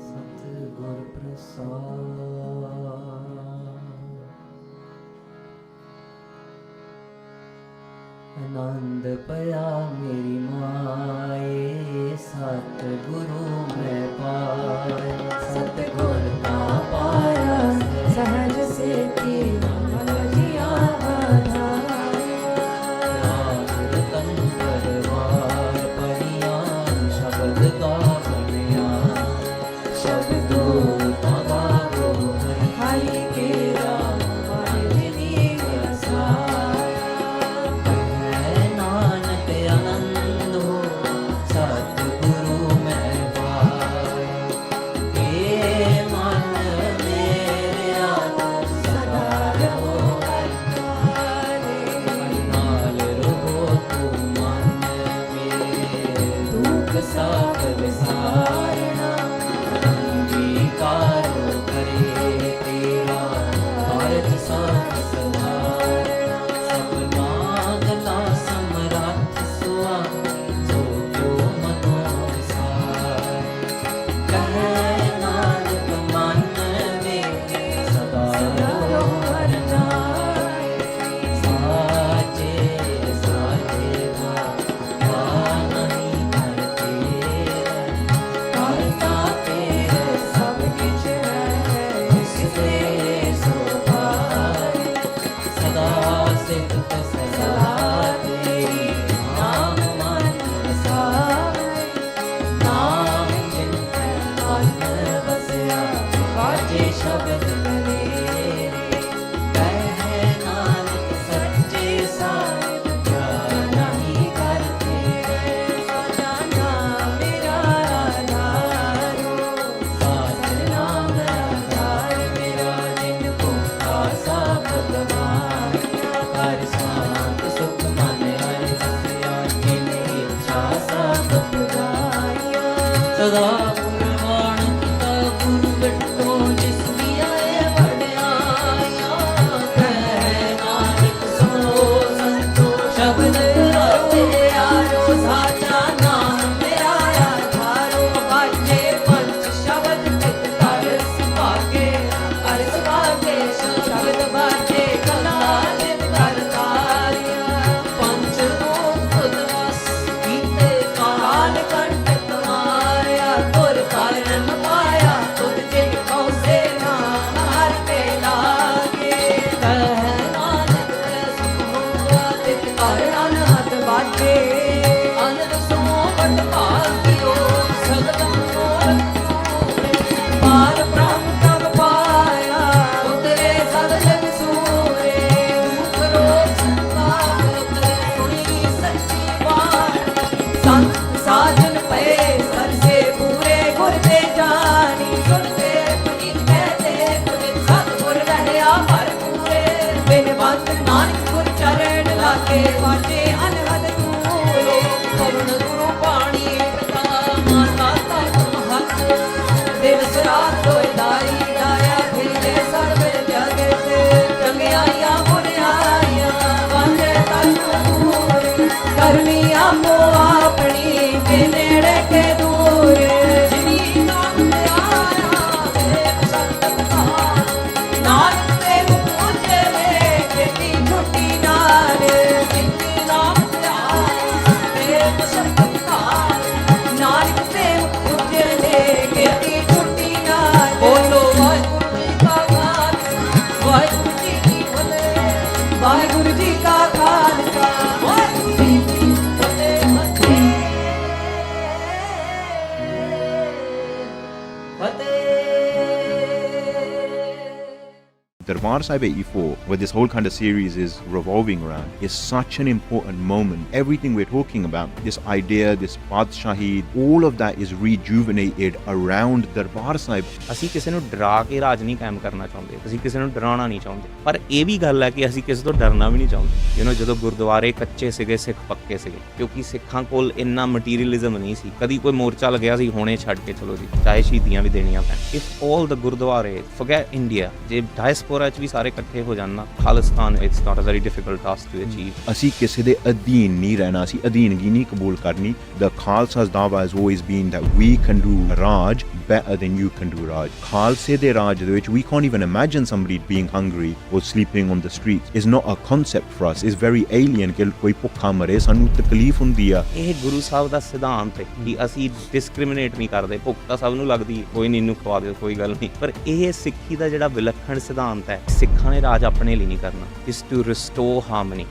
सतगुर प्रसाद। आनंद पया मेरी माए सतगुरु मैं पाया सतगुर का पाया सहज से की मनजिया तन परवार परियां शब्द का बनिया शब्दों का गावो हरि के राम जिनी नानक आनंद हो सतगुरु मैं पाया हे मन मेरा सदा रहो नाल रहो तू मन मेरे दुख सागर सारना अंगीकारो करे तेरा भारत साथ सवारना सपना गला समराथ सुआ जो जो मनो विसार कहे नानक मन में सदा रहो साचे साचे नहीं करते करता तेरे सब कुछ है इससे सो पाए सदा सिद्ध सदा तेरी नाम मन साए नाम चिंतन मन बसया बाजे शब्द मेरे कहे नानक सच्चे साहिब क्या नहीं करते जाना मेरा आधारो साथ नाम आधार मेरा जिनको आसा भगवान हर शांत सुख मन हर बसया जिन इच्छा सब पुराया सदा कुर्बान किता गुरु बिटो जिस भी आए बड़ाया कहे नानक सुनो संतो शब्द आते आरो साचा नाम मेरा आधारो बाजे पंच शब्द चित कर सुभागे शब्द बाजे कला जित कर तारिया पंच रूप उदवस कीते काल कंटक माया तुर कारण पाया तुझ जिन कौ से नार के लागे कहे नानक सुख हुआ तित कर अनहद बाजे अनंद सो बट भागियो सगदम मोर पार ब्रह्म तब पाया उतरे सब जग सूरे दुख रोग संताप उतरे सुनी सच्ची बात संत साजन पे सर से पूरे गुर पे जानी सुनते पुनीत कहते पुनीत सतगुर रहया भर पूरे बिन बंद नानक गुर चरण लागे बाजे अनहद तूरे करुण गुरु पाणी पिता माता तन हथ दिवस रात होए दाई दाया फिरे सर्व जगे से चंगियाइया बुराइया वांझे तन दूर करनी आपो अपनी के नेड़े के दूर जिनी नाम ते आया देव संत का नानक ते पूजे में खेती छुट्टी नार जिनी नाम ते आया Darbar Sahib 84, where this whole kind of series is revolving around, is such an important moment. Everything we're talking about, this idea, this Padshahid, all of that is rejuvenated around Darbar Sahib. ਅਸੀਂ ਕਿਸੇ ਨੂੰ ਡਰਾ ਕੇ ਰਾਜ ਨਹੀਂ ਕਾਇਮ ਕਰਨਾ ਚਾਹੁੰਦੇ, ਅਸੀਂ ਕਿਸੇ ਨੂੰ ਡਰਾਉਣਾ ਨਹੀਂ ਚਾਹੁੰਦੇ, ਪਰ ਇਹ ਵੀ ਗੱਲ ਹੈ ਕਿ ਅਸੀਂ ਕਿਸੇ ਤੋਂ ਡਰਨਾ ਵੀ ਨਹੀਂ ਚਾਹੁੰਦੇ। ਜਦੋਂ ਗੁਰਦੁਆਰੇ ਕੱਚੇ ਸੀਗੇ, ਸਿੱਖ ਪੱਕੇ ਸੀਗੇ, ਕਿਉਂਕਿ ਸਿੱਖਾਂ ਕੋਲ ਇੰਨਾ ਮਟੀਰੀਅਲਿਜ਼ਮ ਨਹੀਂ ਸੀ। ਕਦੀ ਕੋਈ ਮੋਰਚਾ ਲੱਗਿਆ ਸੀ, ਹੁਣੇ ਛੱਡ ਕੇ ਚਲੋ ਜੀ, ਚਾਹੇ ਸ਼ਹੀਦੀਆਂ ਵੀ ਦੇਣੀਆਂ ਪੈਣ। ਇਫ ਆਲ ਦ ਗੁਰਦੁਆਰੇ ਫੋਰਗੇਟ ਇੰਡੀਆ, ਜੇ ਡਾਇਸਪੋਰਾ 'ਚ ਵੀ ਸਾਰੇ ਇਕੱਠੇ ਹੋ ਜਾਣ ਨਾ, Khalistan it's not a very difficult task to achieve. ਅਸੀਂ ਕਿਸੇ ਦੇ ਅਧੀਨ ਨਹੀਂ ਰਹਿਣਾ, ਅਸੀਂ ਅਧੀਨਗੀ ਨਹੀਂ ਕਬੂਲ ਕਰਨੀ। The Khalsa's dawah has always been that we can do Raj better than you can do Raj. Khalsa de Raj ਦੇ ਵਿੱਚ we can't even imagine somebody being hungry or sleeping on the streets. It's not a concept for us. It's very alien ਕਿ ਕੋਈ ਭੁੱਖਾ ਮਰੇ, ਸਾਨੂੰ ਤਕਲੀਫ ਹੁੰਦੀ ਆ। ਇਹ ਗੁਰੂ ਸਾਹਿਬ ਦਾ ਸਿਧਾਂਤ ਹੈ ਕਿ ਅਸੀਂ ਡਿਸਕ੍ਰਿਮੀਨੇਟ ਨਹੀਂ ਕਰਦੇ। ਭੁੱਖ ਤਾਂ ਸਭ ਨੂੰ ਲੱਗਦੀ, ਕੋਈ ਨਹੀਂ, ਇਹਨੂੰ ਖਵਾ ਦਿਓ, ਕੋਈ ਗੱਲ ਨਹੀਂ, ਪਰ ਇਹ ਸਿੱਖੀ ਦਾ ਜਿਹੜਾ ਵਿਲੱਖਣ ਸਿਧਾਂਤ ਹੈ, ਸਿੱਖਾਂ ਨੇ ਰਾਜ ਆਪਣੇ ਲਈ ਨਹੀਂ ਕਰਨਾ, is to restore harmony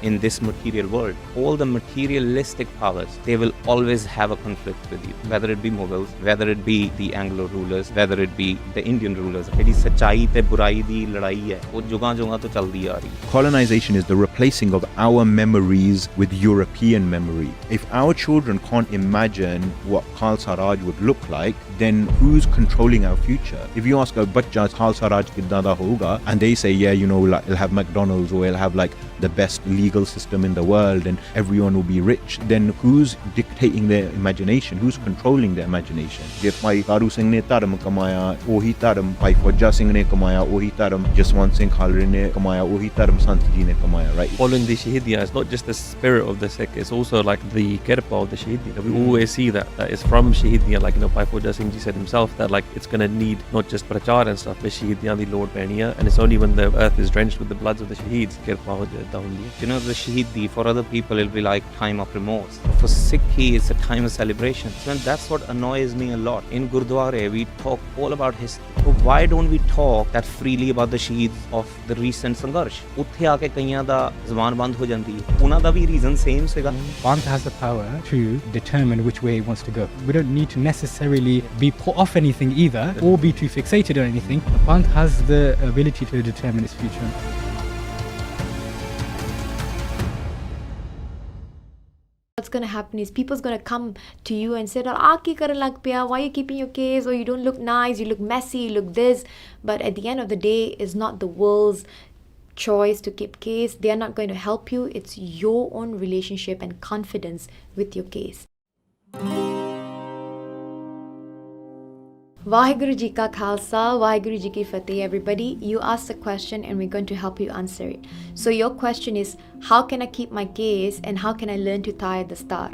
in this material world. All the materialistic powers, they will always have a conflict with you, whether it be Mughals, whether it be the Anglo rulers, whether it be the Indian rulers. ਜਿਹੜੀ ਸੱਚਾਈ ਤੇ ਬੁਰਾਈ ਦੀ ਲੜਾਈ ਹੈ, ਉਹ ਜੁਗਾਂ ਜੁਗਾਂ ਤੋਂ ਚੱਲਦੀ ਆ ਰਹੀ। Colonization is the replacing of our memories with European memory. If our children can't imagine what Khalsa Raj would look like, then who's controlling our future? If you ask a bachcha Khalsa Raj kidda da hoga, and they say, yeah, like, it'll have McDonald's or it'll have like the best legal system in the world and everyone will be rich, then who's dictating their imagination? Who's controlling their imagination? Je Bhai Karu Singh ne dharm kamaya, ohi dharm Bhai Fauja Singh ne kamaya, ohi dharm Jaswant Singh Khalre ne kamaya, ohi dharm Sant Ji ne kamaya, right? Following the Shahidiya is not just the spirit of the Sikh, it's also like the kirpaa of the Shahidiya. We always see that is from Shahidiya, like Bhai Fauja Singh Ji said himself that like it's going to need not just prachar and stuff, but Shahidiyan di lord paini hai, and it's only when the earth is drenched with the bloods of the Shaheeds kirpaa ho jata hundi hai. The Shahidi, for other people it'll be like time of remorse, for Sikhi it's a time of celebration. So that's what annoys me a lot. In Gurdwara we talk all about history, so why don't we talk that freely about the Shaheeds of the recent Sangarsh? Uthe aake kaiyan da zuban band ho jandi hai, una da bhi reason same sega. Panth has the power to determine which way he wants to go. We don't need to necessarily be put off anything either, or be too fixated on anything. Panth has the ability to determine its future. What's going to happen is people's going to come to you and say, ki karan lag paya, why are you keeping your case, or you don't look nice, you look messy, you look this. But at the end of the day, it's not the world's choice to keep case. They are not going to help you. It's your own relationship and confidence with your case. Waheguru Ji ka Khalsa, Waheguru Ji ki Fateh, everybody. You asked a question and we're going to help you answer it. So your question is, how can I keep my case and how can I learn to tie the star?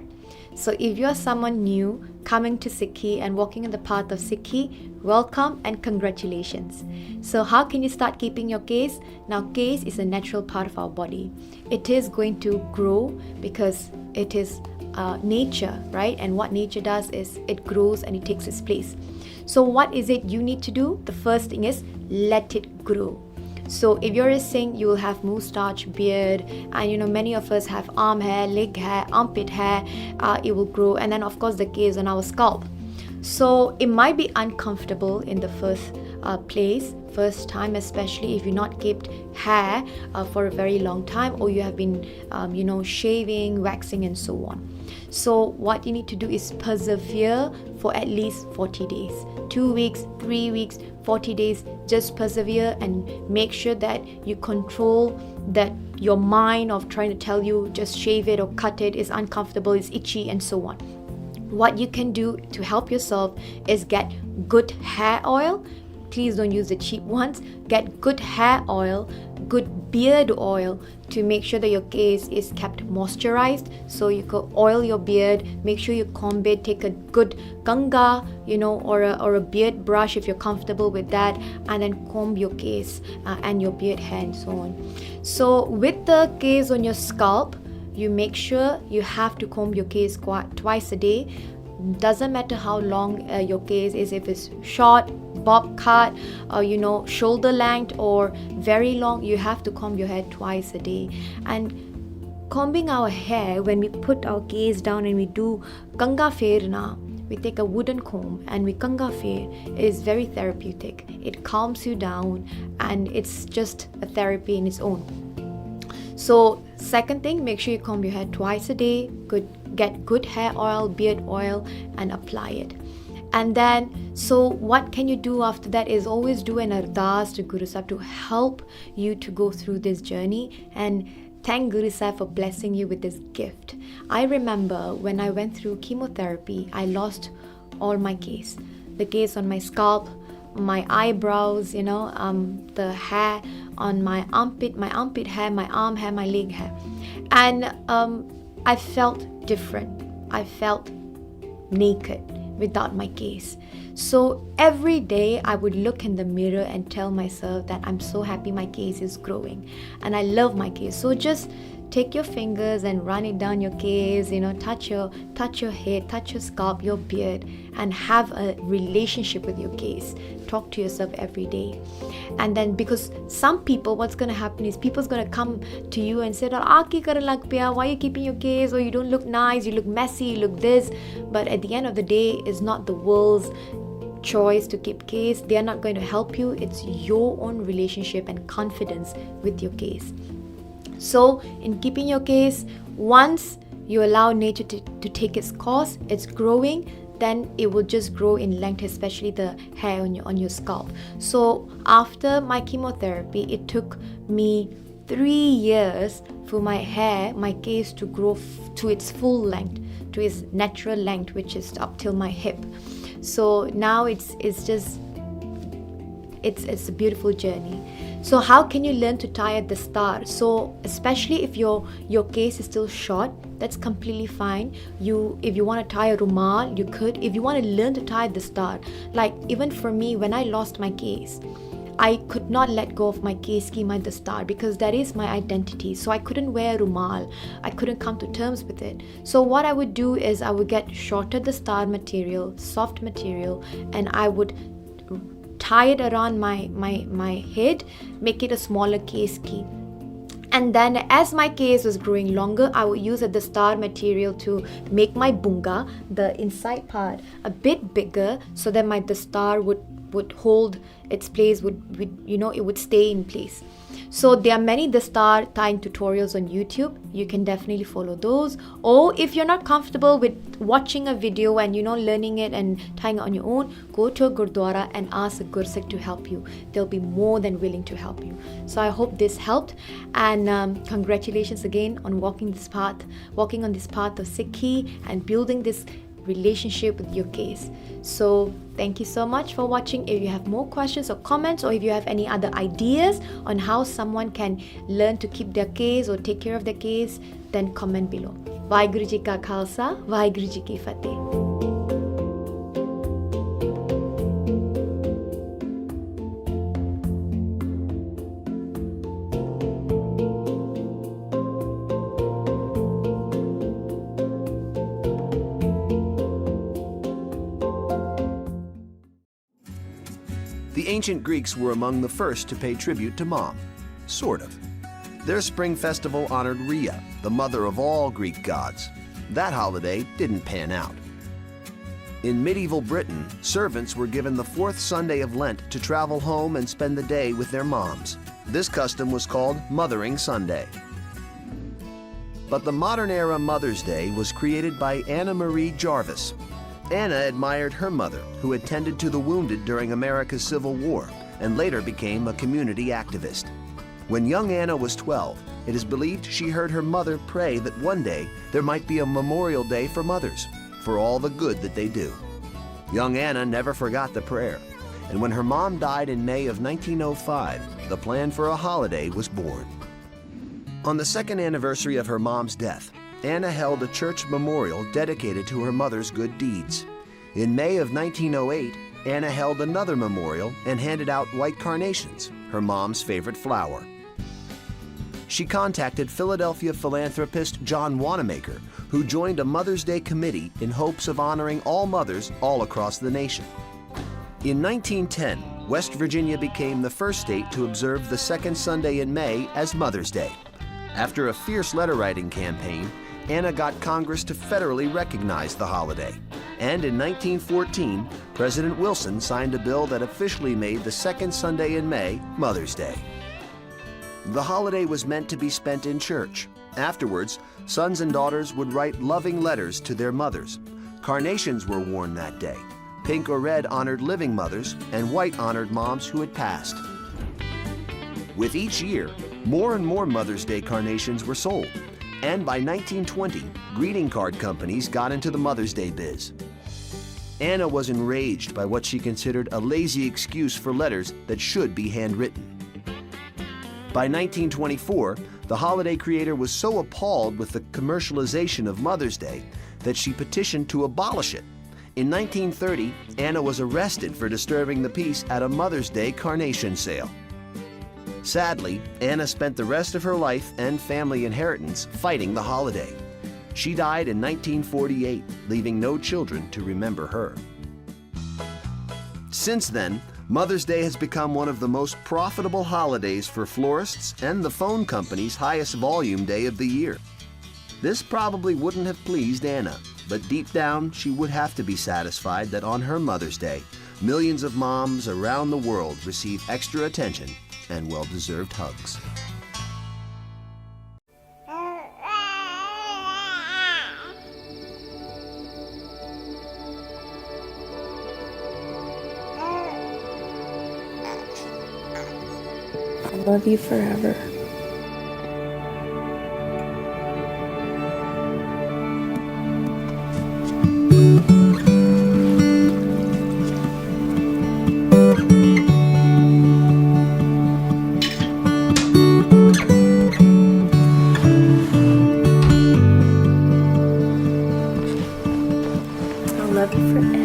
So if you're someone new coming to Sikhi and walking in the path of Sikhi, welcome and congratulations. So how can you start keeping your case? Now, case is a natural part of our body. It is going to grow because it is nature, right? And what nature does is it grows and it takes its place. So what is it you need to do? The first thing is let it grow. So if you're a Singh, you will have moustache, beard, and many of us have arm hair, leg hair, armpit hair. It will grow, and then of course the case on our scalp. So it might be uncomfortable in the first time, especially if you've not kept hair for a very long time, or you have been shaving, waxing and so on. So what you need to do is persevere for at least 40 days, 2 weeks, 3 weeks, 40 days. Just persevere and make sure that you control that your mind of trying to tell you just shave it or cut it is uncomfortable, it's itchy and so on. What you can do to help yourself is get good hair oil. Please don't use the cheap ones. Get good hair oil, good beard oil to make sure that your case is kept moisturized. So you could oil your beard, make sure you comb it, take a good ganga, or a beard brush if you're comfortable with that, and then comb your case and your beard hair and so on. So with the case on your scalp, you make sure you have to comb your case twice a day. Doesn't matter how long your case is, if it's short, bob cut, or shoulder length, or very long, you have to comb your hair twice a day. And combing our hair, when we put our case down and we do ganga ferna, we take a wooden comb and we kangafe, is very therapeutic. It calms you down and it's just a therapy in its own. So second thing, make sure you comb your hair twice a day. Get good hair oil, beard oil, and apply it. And then, so what can you do after that is always do an ardas to Guru Saheb to help you to go through this journey, and thank Guru Saheb for blessing you with this gift. I remember when I went through chemotherapy, I lost all my case. The case on my scalp, my eyebrows, the hair on my armpit hair, my arm hair, my leg hair. And I felt different. I felt naked without my case. So every day I would look in the mirror and tell myself that I'm so happy my case is growing and I love my case. So just take your fingers and run it down your case, touch your head, touch your scalp, your beard, and have a relationship with your case. Talk to yourself every day. And then, because some people, what's going to happen is people's going to come to you and say, why are you keeping your case? Or you don't look nice, you look messy, you look this. But at the end of the day, it's not the world's choice to keep case. They are not going to help you. It's your own relationship and confidence with your case. So in keeping your case, once you allow nature to take its course, it's growing, then it will just grow in length, especially the hair on your scalp. So after my chemotherapy, it took me 3 years for my hair, my case to grow to its full length, to its natural length, which is up till my hip. So now it's a beautiful journey. So how can you learn to tie at the start? So especially if your case is still short, that's completely fine. If you want to tie a rumal, you could. If you want to learn to tie at the start, like even for me, when I lost my case, I could not let go of my case scheme at the start because that is my identity. So I couldn't wear rumal. I couldn't come to terms with it. So what I would do is I would get shorter the star material, soft material, and I would tie it around my head, make it a smaller case key. And then as my case was growing longer, I would use the star material to make my bunga, the inside part, a bit bigger so that the star would hold its place, it would stay in place. So there are many the star tying tutorials on YouTube. You can definitely follow those. Or if you're not comfortable with watching a video and learning it and tying it on your own, go to a Gurdwara and ask a Gursikh to help you. They'll be more than willing to help you. So I hope this helped, and congratulations again on walking on this path of Sikhi and building this relationship with your case. So thank you so much for watching. If you have more questions or comments, or if you have any other ideas on how someone can learn to keep their case or take care of their case, then comment below. Waheguru Ji ka Khalsa, Waheguru Ji ki Fateh. The ancient Greeks were among the first to pay tribute to Mom. Sort of. Their spring festival honored Rhea, the mother of all Greek gods. That holiday didn't pan out. In medieval Britain, servants were given the 4th Sunday of Lent to travel home and spend the day with their moms. This custom was called Mothering Sunday. But the modern-era Mother's Day was created by Anna Marie Jarvis. Anna admired her mother, who attended to the wounded during America's Civil War and later became a community activist. When young Anna was 12, it is believed she heard her mother pray that one day there might be a Memorial Day for mothers, for all the good that they do. Young Anna never forgot the prayer, and when her mom died in May of 1905, the plan for a holiday was born. On the 2nd anniversary of her mom's death, Anna held a church memorial dedicated to her mother's good deeds. In May of 1908, Anna held another memorial and handed out white carnations, her mom's favorite flower. She contacted Philadelphia philanthropist John Wanamaker, who joined a Mother's Day committee in hopes of honoring all mothers all across the nation. In 1910, West Virginia became the first state to observe the 2nd Sunday in May as Mother's Day. After a fierce letter-writing campaign, Anna got Congress to federally recognize the holiday, And in 1914, President Wilson signed a bill that officially made the second Sunday in May Mother's Day. The holiday was meant to be spent in church. Afterwards, sons and daughters would write loving letters to their mothers. Carnations were worn that day. Pink or red honored living mothers, and white honored moms who had passed. With each year, more and more Mother's Day carnations were sold. And by 1920, greeting card companies got into the Mother's Day biz. Anna was enraged by what she considered a lazy excuse for letters that should be handwritten. By 1924, the holiday creator was so appalled with the commercialization of Mother's Day that she petitioned to abolish it. In 1930, Anna was arrested for disturbing the peace at a Mother's Day carnation sale. Sadly, Anna spent the rest of her life and family inheritance fighting the holiday. She died in 1948, leaving no children to remember her. Since then, Mother's Day has become one of the most profitable holidays for florists and the phone company's highest volume day of the year. This probably wouldn't have pleased Anna, but deep down she would have to be satisfied that on her Mother's Day, millions of moms around the world receive extra attention and well-deserved hugs. I love you forever. I love you forever.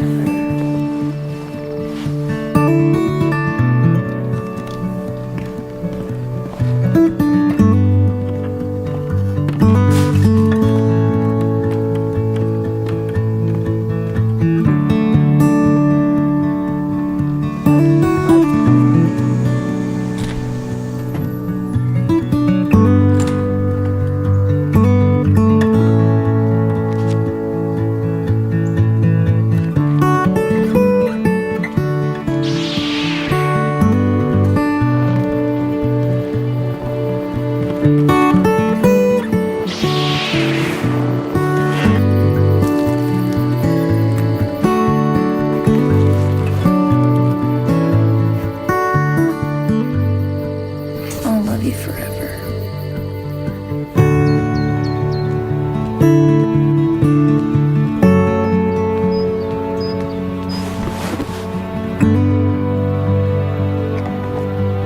I'll love you forever.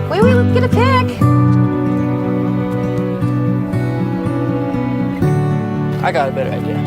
Wait, let's get a pic. I got a better idea.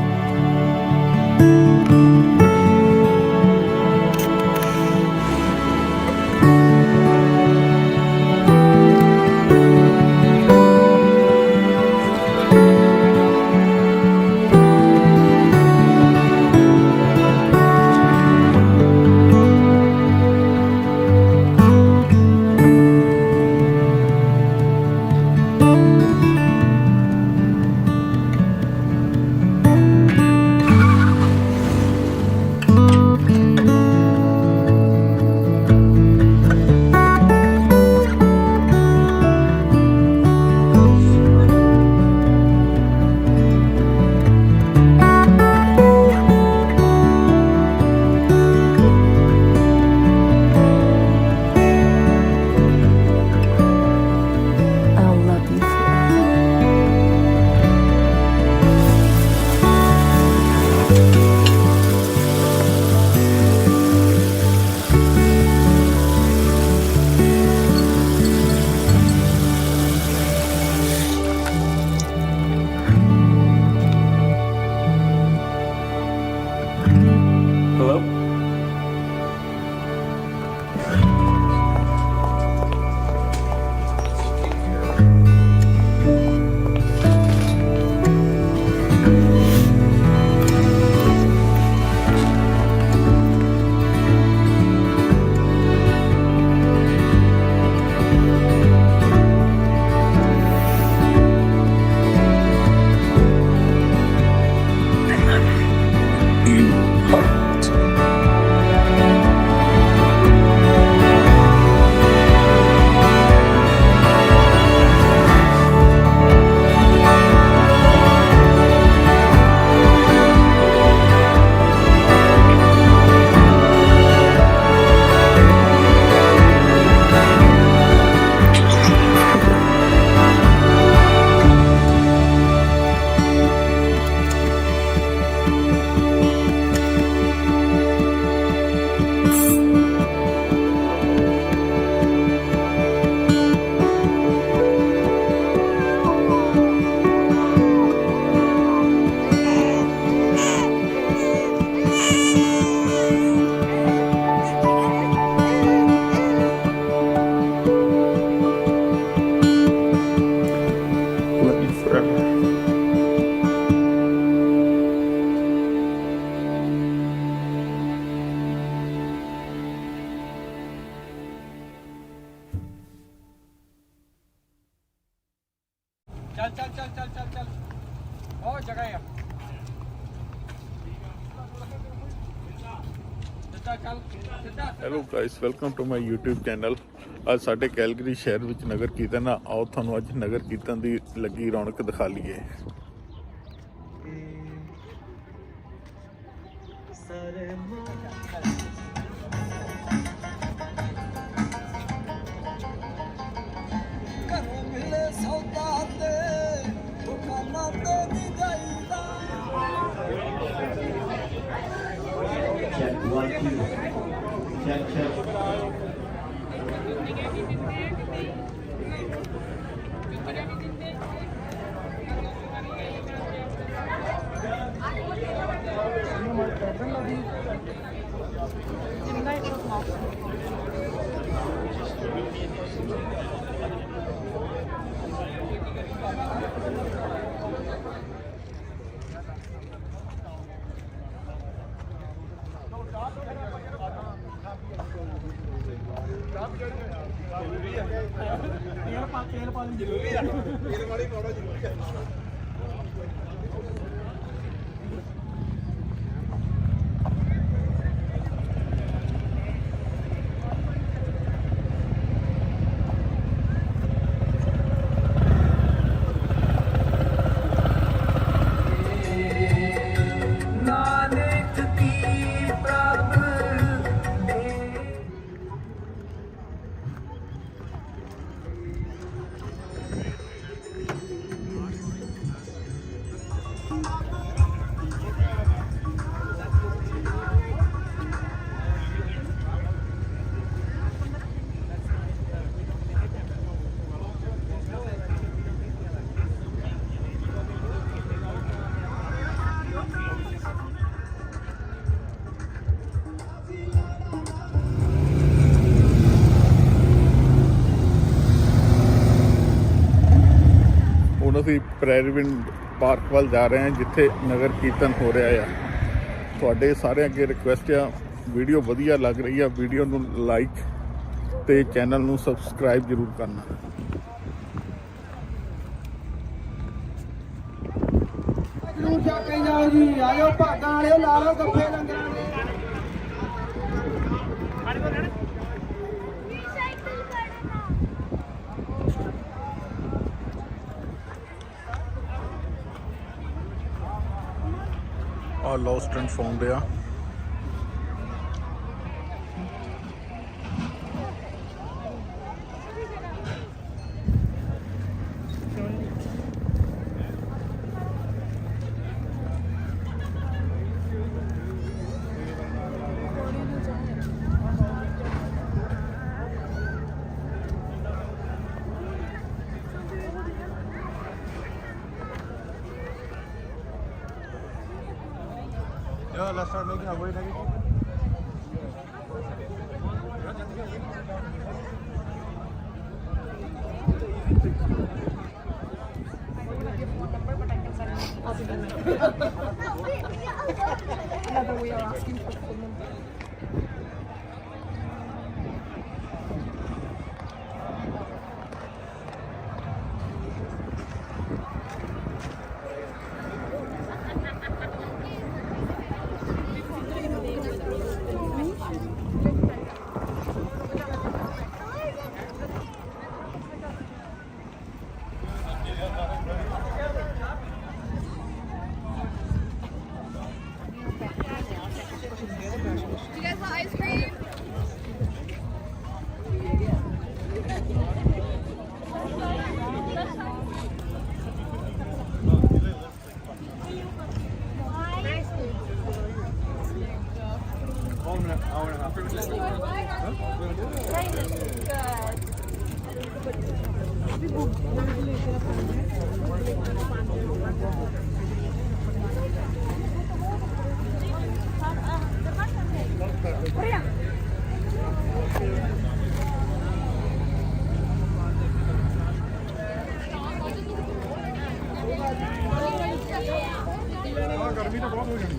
Hello guys, welcome to my YouTube channel. ਅੱਜ ਸਾਡੇ Calgary ਸ਼ਹਿਰ ਵਿੱਚ ਨਗਰ ਕੀਰਤਨ ਆ। ਆਓ ਤੁਹਾਨੂੰ ਅੱਜ ਨਗਰ ਕੀਰਤਨ ਦੀ ਲੱਗੀ ਰੌਣਕ ਦਿਖਾ ਲਈਏ। ਹੁਣ ਅਸੀਂ ਪ੍ਰੈਰੀਵਿੰਡ ਪਾਰਕ ਵੱਲ ਜਾ ਰਹੇ ਹਾਂ, ਜਿੱਥੇ ਨਗਰ ਕੀਰਤਨ ਹੋ ਰਿਹਾ ਆ। ਤੁਹਾਡੇ ਸਾਰਿਆਂ ਅੱਗੇ ਰਿਕੁਐਸਟ ਆ, ਵੀਡੀਓ ਵਧੀਆ ਲੱਗ ਰਹੀ ਆ, ਵੀਡੀਓ ਨੂੰ ਲਾਈਕ ਤੇ ਚੈਨਲ ਨੂੰ ਸਬਸਕ੍ਰਾਈਬ ਜ਼ਰੂਰ ਕਰਨਾ। ਜਰੂਰ ਜਾ ਕੇ ਜਾਓ ਜੀ, ਆਇਓ ਭਾਗਾਂ ਵਾਲਿਓ, ਲਾ ਲਓ ਗੱਫੇ ਲੰਗਰਾਂ ਦੇ। ਆ ਲੋਸਟ ਐਂਡ ਫਾਊਂਡ ਆ। Yeah, let's start making our way negative. Another way of asking for full number. गर्मी तो बहुत हो जानी।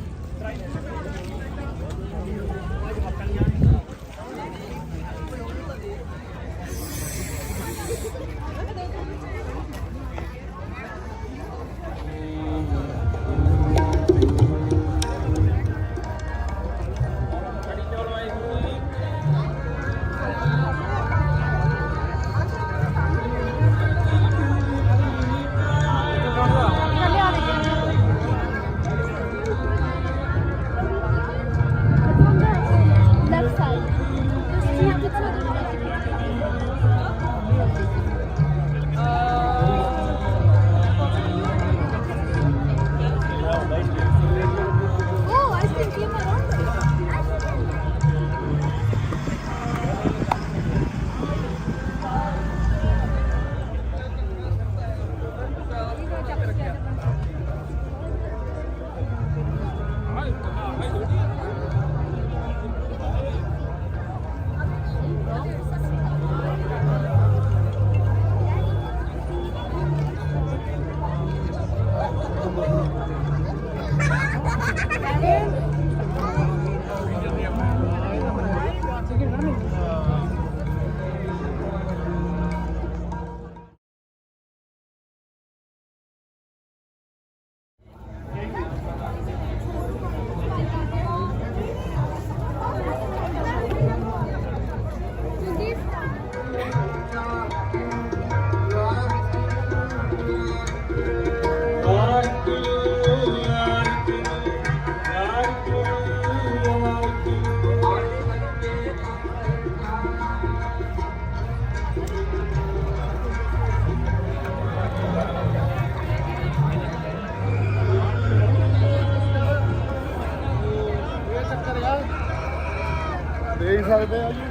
ਦੇਖ ਸਕਦੇ ਆ ਜੀ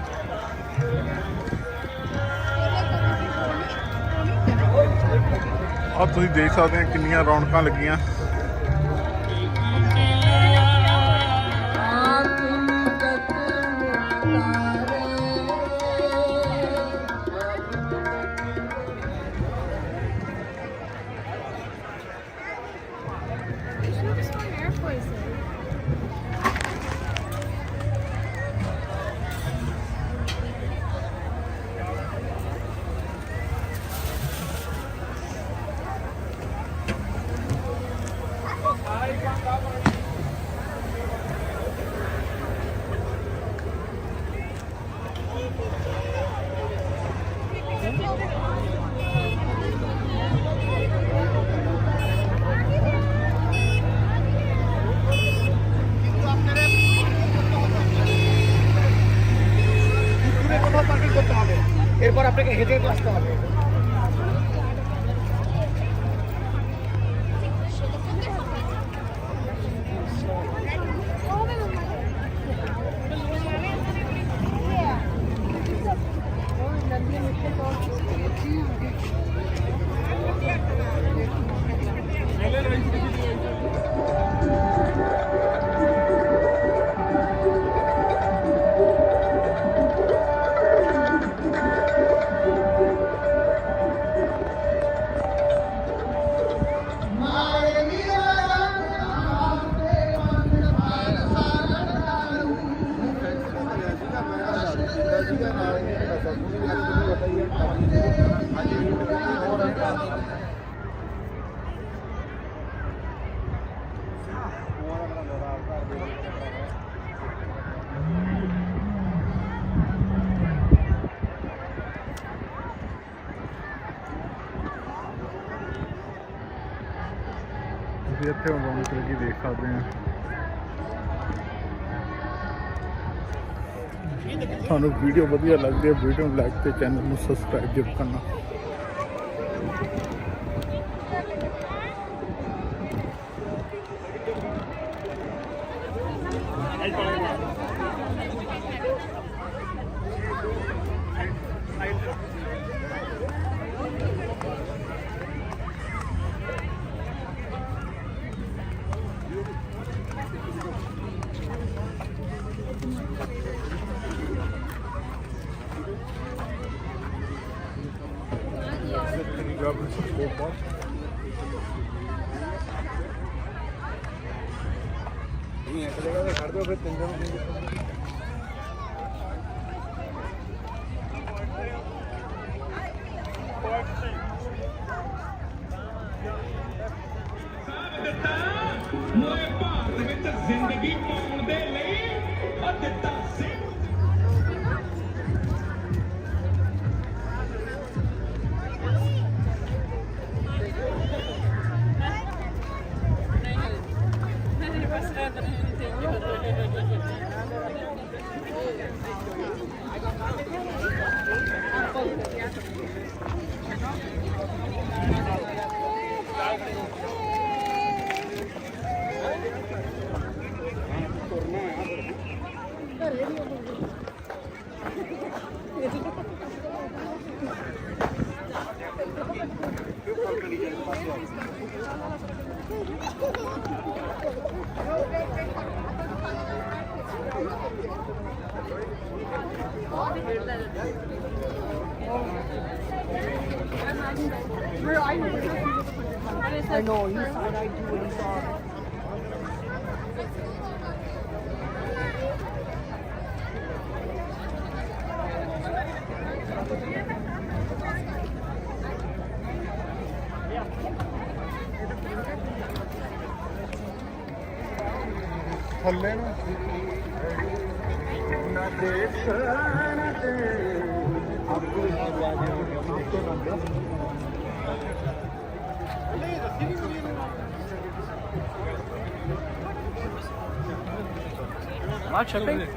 ਆਹ ਤੁਸੀਂ ਦੇਖ ਸਕਦੇ ਆ ਕਿੰਨੀਆਂ ਰੌਣਕਾਂ ਲੱਗੀਆਂ এরপর আপনাকে হেঁটে আসতে হবে ਤੁਸੀਂ ਇੱਥੇ ਰੌਣਕ ਲੱਗੀ ਦੇਖ ਸਕਦੇ ਆ ਤੁਹਾਨੂੰ ਵੀਡੀਓ ਵਧੀਆ ਲੱਗਦੀ ਹੈ ਵੀਡੀਓ ਨੂੰ ਲਾਈਕ ਤੇ ਚੈਨਲ ਨੂੰ ਸਬਸਕ੍ਰਾਈਬ ਜ਼ਰੂਰ ਕਰਨਾ I know, he said I'd do what he saw. ਥੱਲੇ ਨੂੰ ਨਾ ਦੇਖ ਨਾ ਦੇ Not shipping?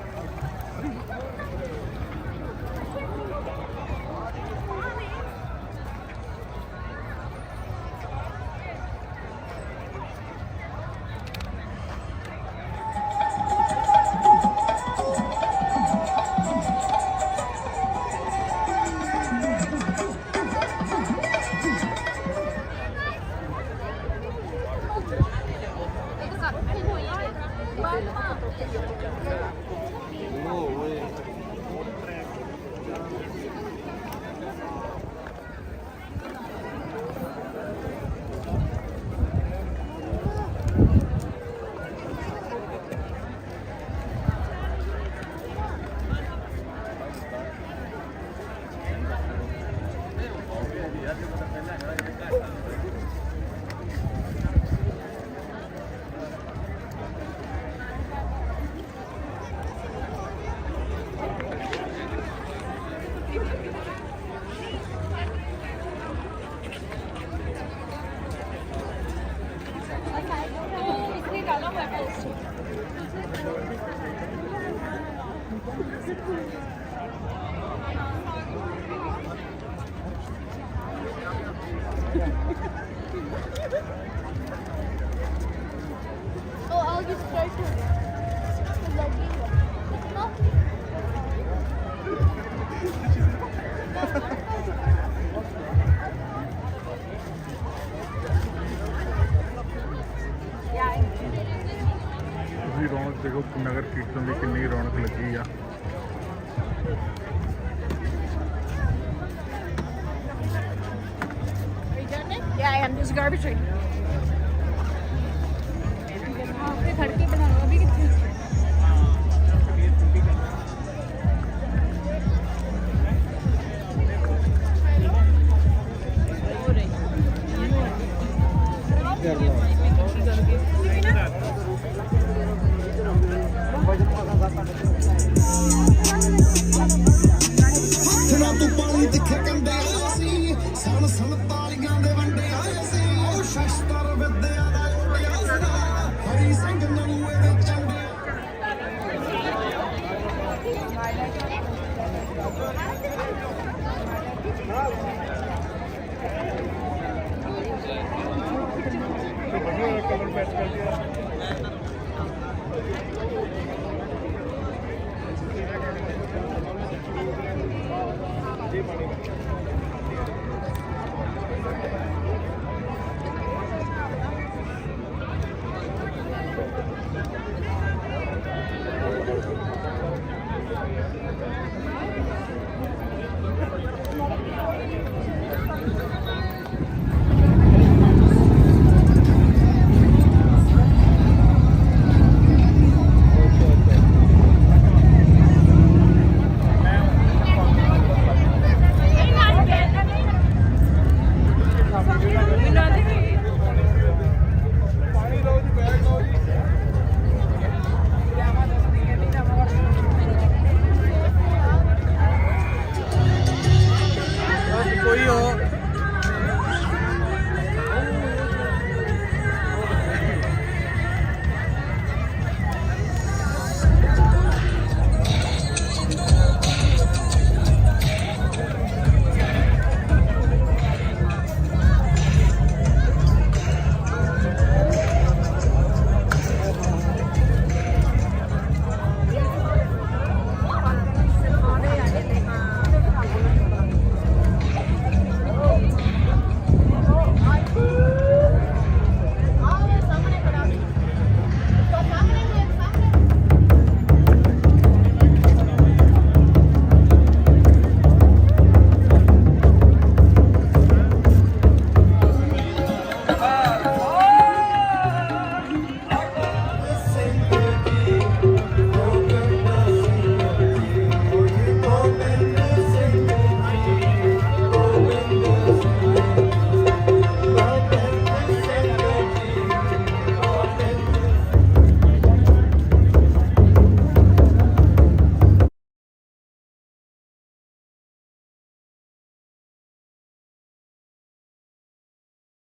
Oh, I'll just try to. ਤੁਸੀਂ ਰੌਣਕ ਦੇਖੋ ਨਗਰ ਕੀਰਤਨ ਦੀ ਕਿੰਨੀ ਰੌਣਕ ਲੱਗੀ ਆ Are you done it? Yeah, I am. There's a garbage right here.